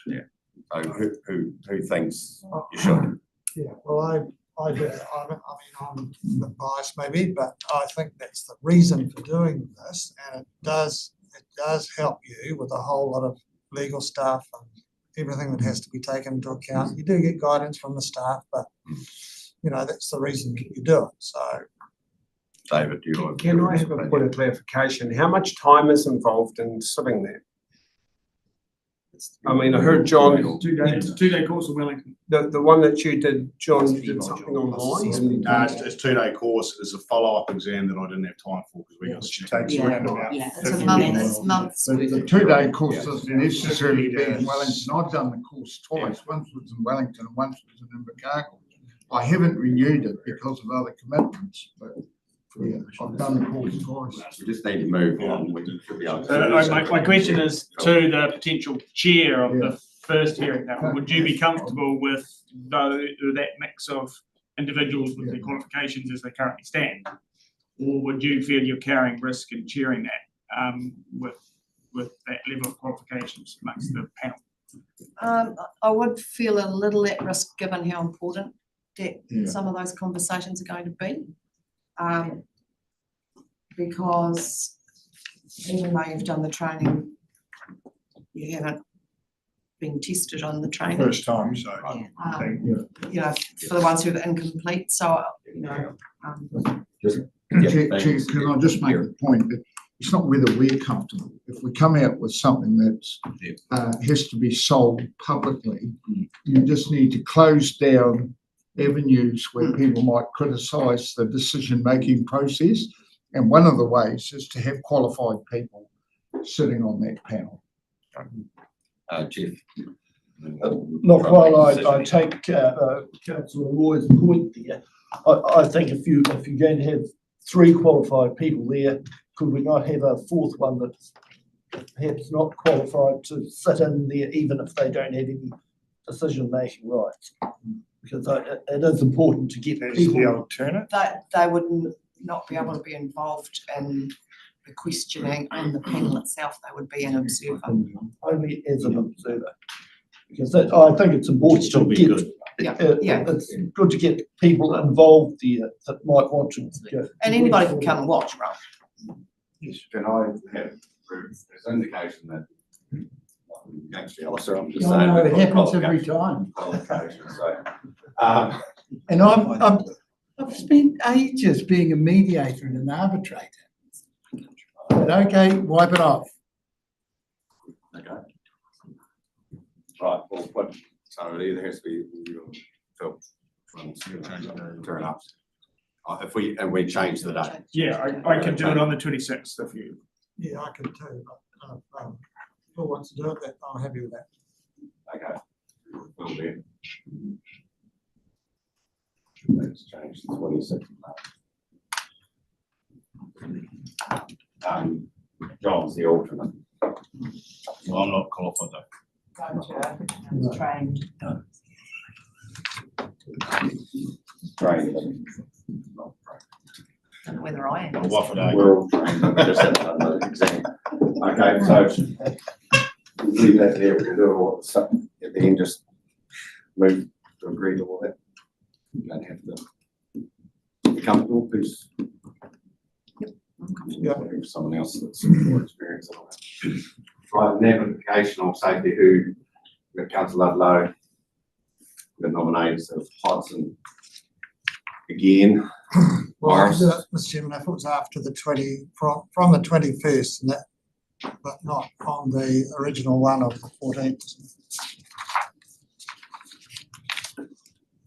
yeah, so who thinks you should? Yeah, well, I do, I mean, I'm a bit biased maybe, but I think that's the reason for doing this, and it does help you with a whole lot of legal stuff and everything that has to be taken into account. You do get guidance from the staff, but that's the reason you do it, so. David, Can I have a point of clarification? How much time is involved in sitting there? I mean, I heard John, It's a two-day course in Wellington. the one that you did, John, you did something online and. No, it's a 2-day course. It's a follow-up exam that I didn't have time for because we got. Takes around about It's a 50 month, minutes. it's months. The 2-day course doesn't necessarily be in Wellington. I've done the course twice. Once was in Wellington and once was in Invercargill. I haven't renewed it because of other commitments, but yeah, I've done the course twice. We just need to move on. We should be able to. My question is to the potential chair of the first hearing now. Would you be comfortable with that mix of individuals with their qualifications as they currently stand? Or would you feel you're carrying risk in chairing that with that level of qualifications amongst the panel? I would feel a little at risk given how important that some of those conversations are going to be. Because even though you've done the training, you haven't been tested on the training. First time, so. You know, for the ones who are incomplete, so, you know. Chair, can I just make a point that it's not whether we're comfortable. If we come out with something that has to be sold publicly, you just need to close down avenues where people might criticise the decision-making process. And one of the ways is to have qualified people sitting on that panel. Jeff. Look, while I take Councillor Roy's point there, I think if you're going to have 3 qualified people there, could we not have a 4th one that's perhaps not qualified to sit in there even if they don't have any decision-making rights? Because it is important to get people. The alternate. They would not be able to be involved in the questioning and the panel itself, they would be an observer. Only as an observer. Because I think it's important to get. Good. It's good to get people involved there that might want to go. And anybody can come and watch, right? Yes. Can I have, there's indication that, actually, Alistair, I'm just saying. No, it happens every time. Qualifications, so, And I've spent ages being a mediator and an arbitrator. But okay, wipe it off. okay. Right, well, what, so it either has to be, Phil, turn up. If we change the date. Yeah, I can do it on the 26th if you. Yeah, I can too, but who wants to do it, I'm happy with that. Okay. Will do. Let's change the 26th. John's the alternate. Well, I'm not qualified though. Trained. Trained. Don't know whether I am. We're all trained, we just haven't done the exam. Okay, so leave that there, we can do all stuff at the end, just move to agree to all that. You don't have to be comfortable, please. Yeah. Someone else that's more experienced on that. Right, navigational safety, who, we've got Councillor Ludlow, we've got nominated of Hodson again. Well, Mr. Chairman, I thought it was after the from the 21st, and that, but not on the original one of the 14th.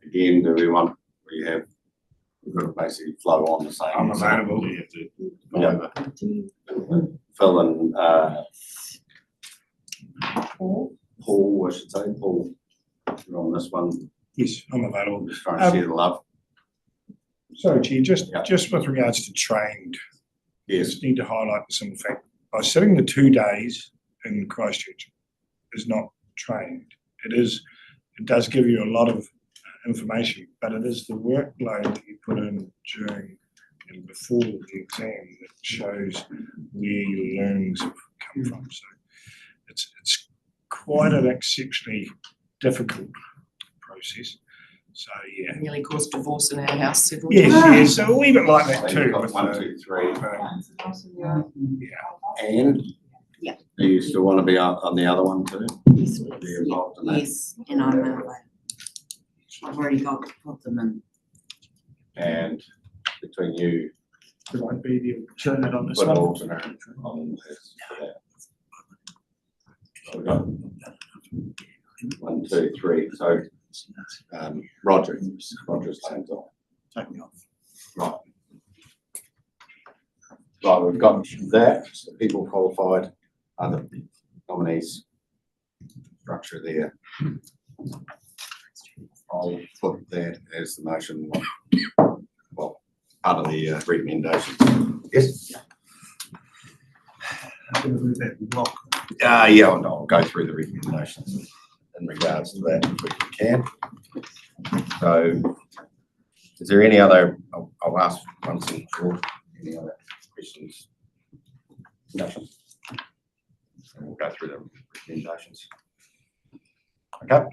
Again, do we want, we've got to basically flow on the same. I'm available. Yeah. Phil and Paul, I should say, Paul, you're on this one. Yes, I'm available. Just trying to share the love. Sorry, Chair, just with regards to trained, yes, just need to highlight the simple fact, by sitting the 2 days in Christchurch is not trained. It does give you a lot of information, but it is the workload that you put in during and before the exam that shows where your learnings have come from. So it's quite an exceptionally difficult process. So yeah. Nearly caused divorce in our house several Yes, times. yes, so a wee bit like that So too. you've got with 1, the- 2, 3. Yeah. And Yeah. do you still want to be on the other one too? Yes, Be involved in that? yes, and I'm available. I've already got to put them in. And between you, Could I be the alternate on this put an one? alternate on this for that. So we've got 1, 2, 3, so, Roger's name's on. Take me off. Right. Right, we've got that, people qualified, other nominees, structure there. I'll put that as the motion, well, part of the recommendation. Yes? Yeah, I'll go through the recommendations in regards to that if we can. So, is there any other, I'll ask once and for all, any other questions? Discussion? And we'll go through the recommendations. Okay?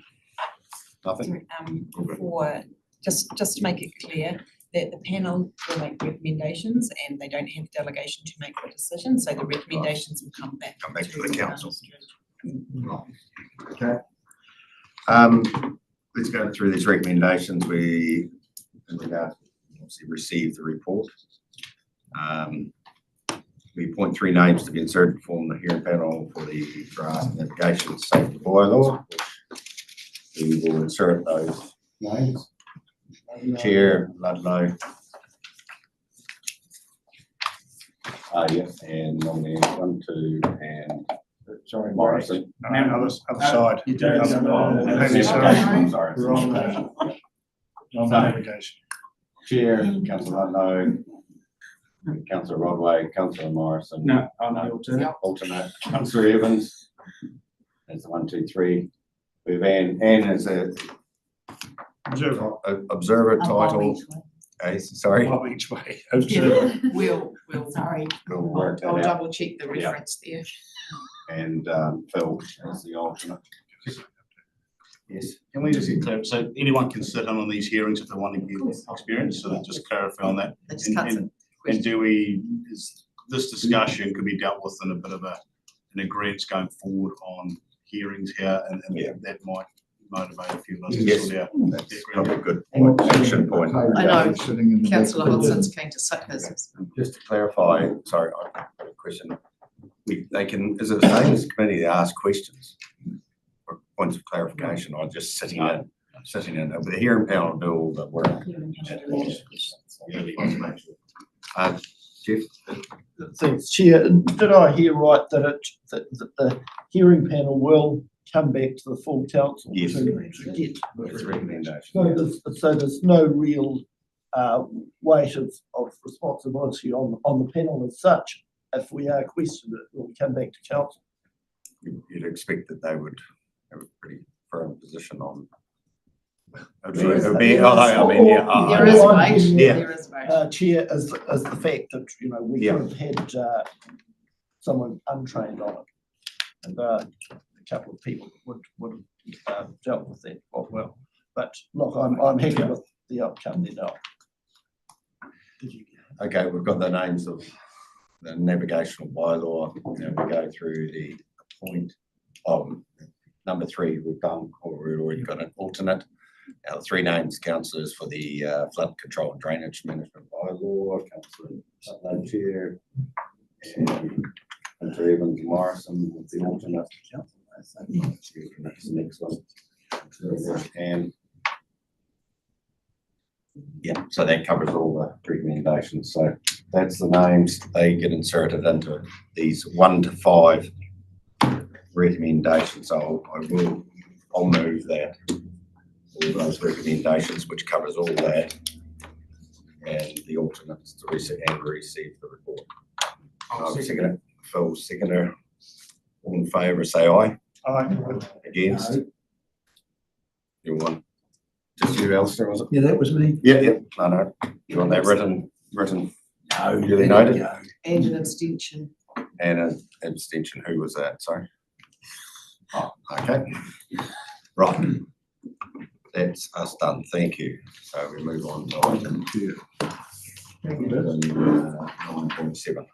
Nothing? For, just to make it clear, that the panel will make recommendations and they don't have delegation to make the decision, so the recommendations will come back. Come back to the council. Okay. Let's go through these recommendations. We obviously received the report. We appoint 3 names to be inserted to form the hearing panel for the draft navigation safety bylaw. We will insert those names. Chair Ludlow. Yeah, and nominee 1, 2, and sorry, Morrison. Other side. You do it. I'm sorry. Navigation. Chair, Councillor Ludlow, Councillor Rodway, Councillor Morrison. No, I'm the alternate. Alternate, Councillor Evans. That's the 1, 2, 3. We have Anne as a observer title. Sorry. Each way. We'll Sorry. We'll work that I'll out. double check the reference there. And Phil as the alternate. Yes. Can we just get clear, so anyone can sit in on these hearings if they want to get experience, so just clarify on that. They just can't sit. And is this discussion could be dealt with in a bit of an agreement going forward on hearings here, and that might motivate a few of us to Yes, sort out. that's probably a good action point. I know, councillor Hudson's keen to sit his. Just to clarify, sorry, I've got a question. They can, is it the same as committee to ask questions or points of clarification, or just sitting in, the hearing panel do all the work? Jeff? Thanks, Chair. Did I hear right that that the hearing panel will come back to the full council? Yes. To get. That's a recommendation. So there's no real weight of responsibility on the panel as such. If we are questioned, it will come back to council. You'd expect that they would have a pretty firm position on. There is a weight. Chair, is the fact that, we could have had someone untrained on it. And a couple of people would have dealt with that quite well. But look, I'm happy with the outcome there now. Okay, we've got the names of the navigational bylaw. Now we go through the point of number 3 we've done, or we've already got an alternate. Now the 3 names, councillors for the flood control and drainage management bylaw, Councillor Sutton Chair, and Councillor Evans Morrison with the alternate. That's the next one. And yeah, so that covers all the recommendations. So that's the names. They get inserted into these 1 to 5 recommendations. So I'll move that. All those recommendations, which covers all that, and the alternates to receive the report. Seconder, Phil, seconder. All in favour, say aye. Aye. Against? You want? Just you, Alistair, was it? Yeah, that was me. Yeah. No. You want that written? No. Duly noted. And an abstention. And an abstention. Who was that? Sorry. Oh, okay. Right. That's us done. Thank you. So we move on to item 9.7.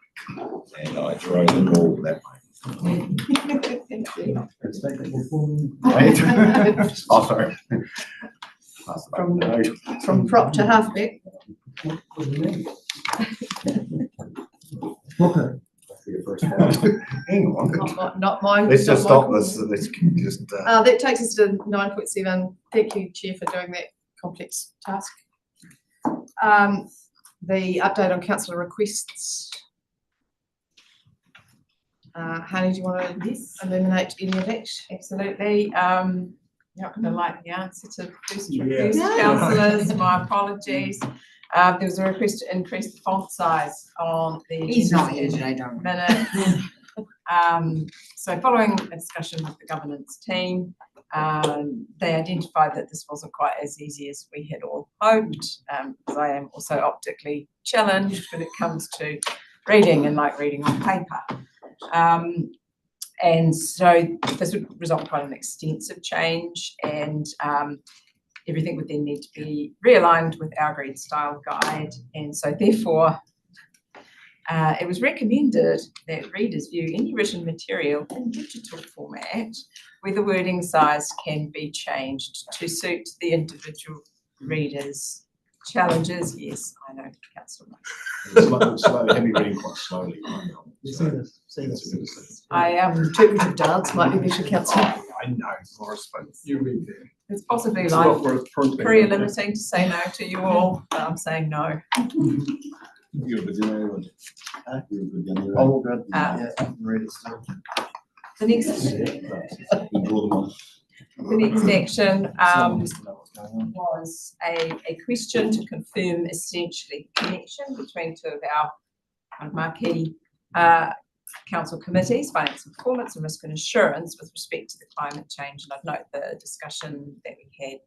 And I throw the ball that way. Oh, sorry. From prop to halfback. response. Hang on. Not mine. Let's just not stop my this, let's just, call. That takes us to 9.7. Thank you, Chair, for doing that complex task. The update on councillor requests. Hani, do you want to illuminate any of that? Absolutely. Not gonna like the answer to first Yeah. request, No. councillors, my apologies. There was a request to increase the font size on the. He's not agenda here today, don't worry. Minutes. So following a discussion with the governance team, they identified that this wasn't quite as easy as we had all hoped, because I am also optically challenged when it comes to reading and like reading on paper. And so this would result in quite an extensive change, and everything would then need to be realigned with our agreed style guide. And so therefore, it was recommended that readers view any written material in digital format where the wording size can be changed to suit the individual reader's challenges. Yes, I know, Councillor. Slow, heavy reading quite slowly. See this. Interpretive dance might be better, councillor. I know, Morris, but you read there. It's possibly It's like not worth printing. career limiting to say no to you all, but I'm saying no. You're a beginner, and you're a beginner. I'm all good. Yeah, I can read it still. The next, You draw them on. the next action was a question to confirm essentially connection between two of our marquee council committees, finance and performance and risk and assurance, with respect to the climate change. And I'd note the discussion that we had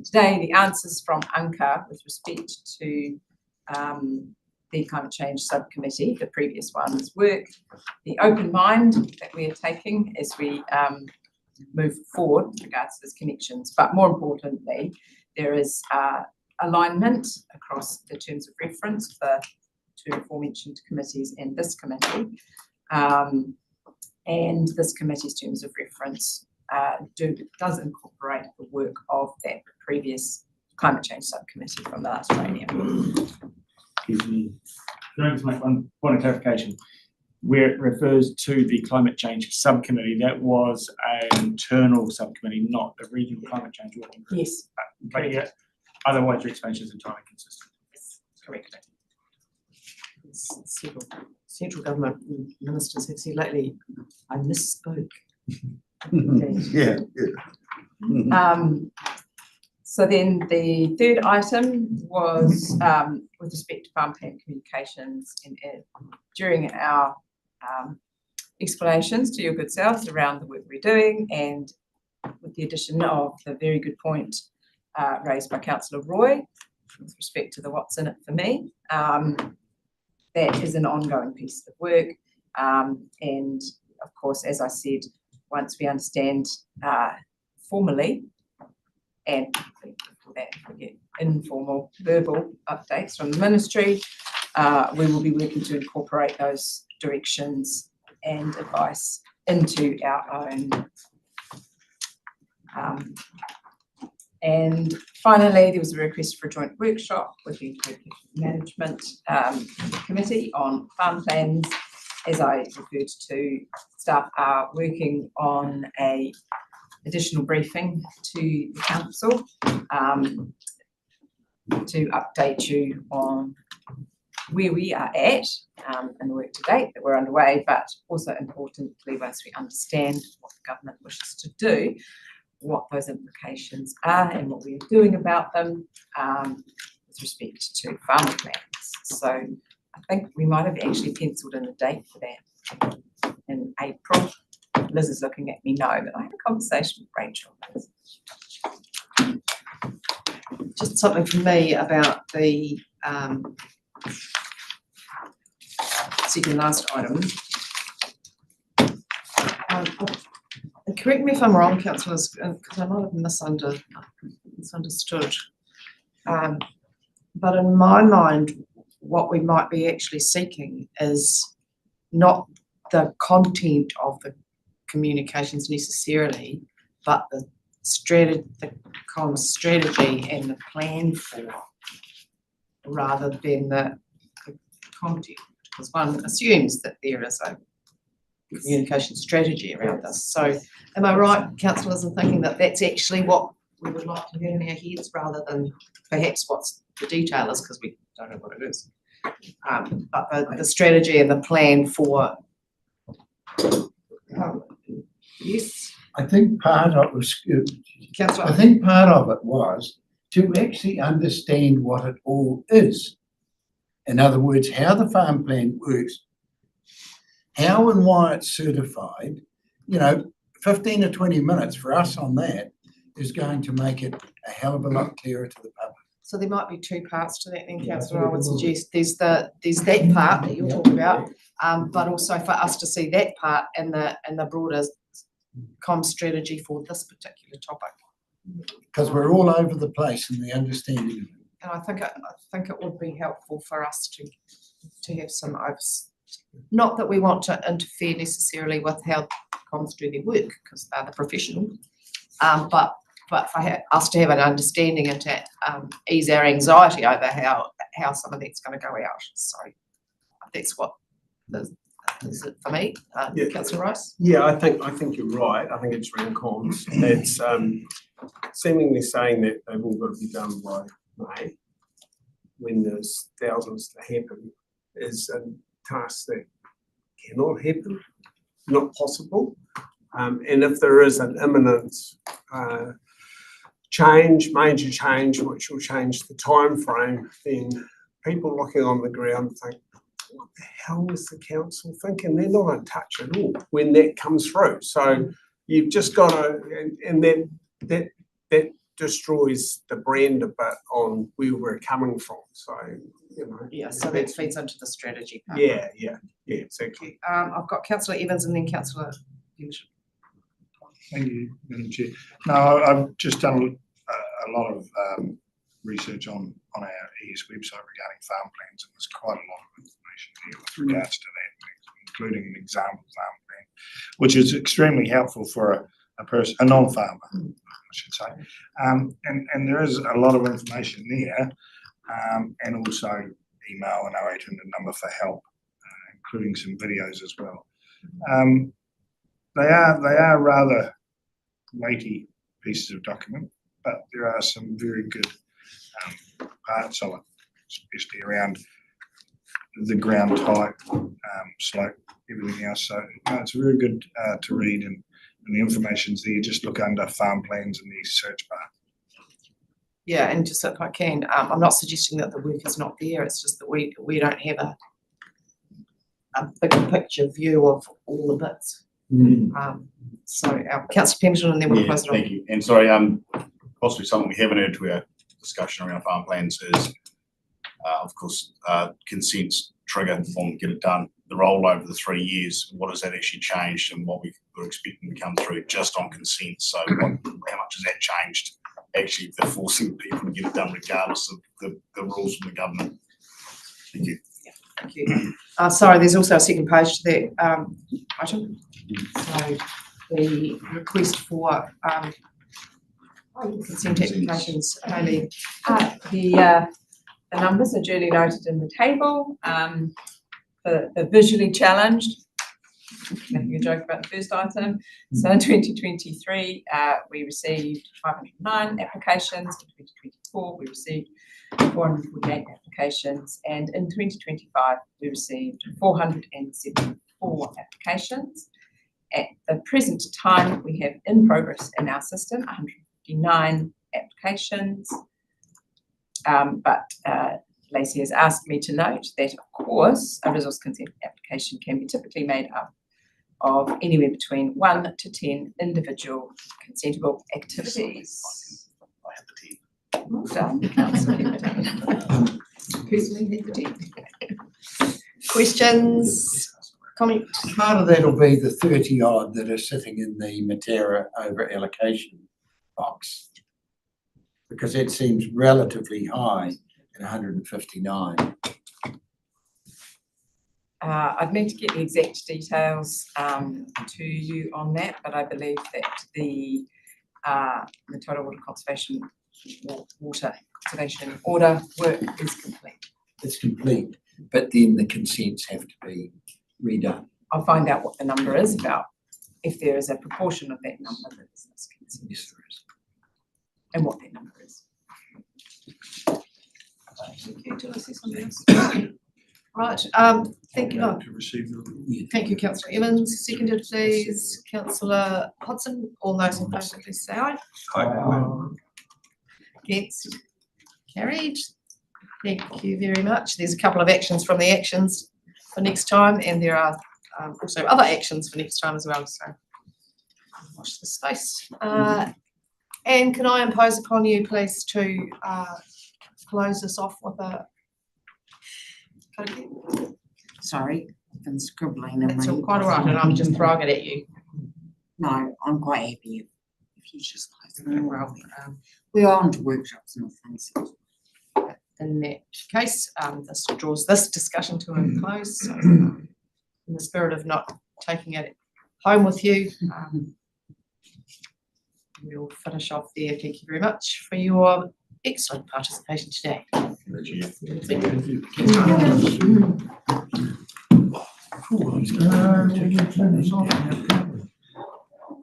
today, the answers from UNCA with respect to the climate change subcommittee, the previous one's work, the open mind that we are taking as we move forward with regards to those connections. But more importantly, there is alignment across the terms of reference for two aforementioned committees and this committee. And this committee's terms of reference does incorporate the work of that previous climate change subcommittee from the last training. Can I just make one point of clarification? Where it refers to the climate change subcommittee, that was an internal subcommittee, not the regional climate change working group. Yes. But yeah, otherwise your explanation is entirely consistent. Yes, correct. Central government ministers have said lately, I misspoke. Yeah. So then the third item was with respect to farm plan communications, and during our explanations to your good selves around the work we're doing, and with the addition of the very good point raised by Councillor Roy with respect to the what's in it for me. That is an ongoing piece of work. And of course, as I said, once we understand formally, and before that we get informal verbal updates from the ministry, we will be working to incorporate those directions and advice into our own. And finally, there was a request for a joint workshop with the Management Committee on farm plans. As I referred to, staff are working on a additional briefing to the council to update you on where we are at in the work to date that we're underway, but also importantly, once we understand what the government wishes to do, what those implications are and what we are doing about them with respect to farming plans. So I think we might have actually penciled in a date for that in April. Liz is looking at me no, but I had a conversation with Rachel. Just something from me about the second last item. And correct me if I'm wrong, councillors, because I might have misunderstood. But in my mind, what we might be actually seeking is not the content of the communications necessarily, but the strategy and the plan for, rather than the content. because one assumes that there is a communication strategy around this. So am I right, councillors, in thinking that that's actually what we would like to have in our heads rather than perhaps what's the detail is, because we don't know what it is. But the strategy and the plan for, yes, I think part of councillor. I think part of it was to actually understand what it all is. In other words, how the farm plan works, how and why it's certified. 15 or 20 minutes for us on that is going to make it a hell of a lot clearer to the public. So there might be two parts to that then, councillor, I would suggest. There's that part that you're talking about, but also for us to see that part and the broader comm strategy for this particular topic. Because we're all over the place in the understanding of it. And I think it would be helpful for us to have some not that we want to interfere necessarily with how comms do their work, because they're the professional, but for us to have an understanding and to ease our anxiety over how some of that's going to go out. So that's what is it for me, Councillor Rice. Yeah, I think you're right. I think it's around comms. It's seemingly saying that they've all got to be done by May, when there's thousands to happen, is a task that cannot happen, not possible. And if there is an imminent major change, which will change the time frame, then people looking on the ground think, what the hell is the council thinking? They're not in touch at all when that comes through. So you've just got to, and then that destroys the brand a bit on where we're coming from. So, Yeah, so that feeds into the strategy part. Yeah, exactly. I've got Councillor Evans and then Councillor Henshaw. Thank you, Madam Chair. No, I've just done a lot of research on our ES website regarding farm plans, and there's quite a lot of information here with regards to that, including an example farm plan, which is extremely helpful for a non-farmer, I should say. And there is a lot of information there, and also email and 0800 number for help, including some videos as well. They are rather weighty pieces of document, but there are some very good parts of it, especially around the ground type, slope, everything else. So it's very good to read, and the information's there. Just look under farm plans in the search bar. Yeah, and just if I can, I'm not suggesting that the work is not there. It's just that we don't have a bigger picture view of all the bits. So Councillor Pemberton, and then we'll close it off. Thank you. And sorry, possibly something we haven't heard to our discussion around farm plans is, of course, consents trigger on get it done. The roll over the 3 years, what has that actually changed, and what we were expecting to come through just on consent? So how much has that changed? Actually, they're forcing people to get it done regardless of the rules from the government. Thank you. Thank you. Sorry, there's also a second page to that item. So the request for consent applications, Hayley. The numbers are duly noted in the table. The visually challenged, making a joke about the first item. So in 2023, we received 509 applications. In 2024, we received 448 applications. And in 2025, we received 474 applications. At the present time, we have in progress in our system 159 applications. But Lacey has asked me to note that, of course, a resource consent application can be typically made up of anywhere between 1 to 10 individual consentable activities. I have the 10. Well done, Councillor Pemberton. Personally, have the 10. Questions? Comments? Part of that'll be the 30 odd that are sitting in the Matera over allocation box, because it seems relatively high at 159. I'd need to get the exact details to you on that, but I believe that the total water conservation order work is complete. It's complete. but then the consents have to be redone. I'll find out what the number is about, if there is a proportion of that number that is this consent. Yes, there is. And what that number is. Thank you. Did I see something else? Right, thank you. To receive the. Thank you, councillor Evans. Seconded, please, councillor Hodson. All those in favour, please say aye. Against? Carried. Thank you very much. There's a couple of actions from the actions for next time, and there are also other actions for next time as well, so watch this space. And can I impose upon you, please, to close this off with a Sorry, I've been scribbling and That's all quite all right, and I'm just throwing it at you. No, I'm quite happy if you just close it. Well, We're on to workshops and things. in that case, this draws this discussion to a close. So, in the spirit of not taking it home with you, we'll finish off there. Thank you very much for your excellent participation today. Cool.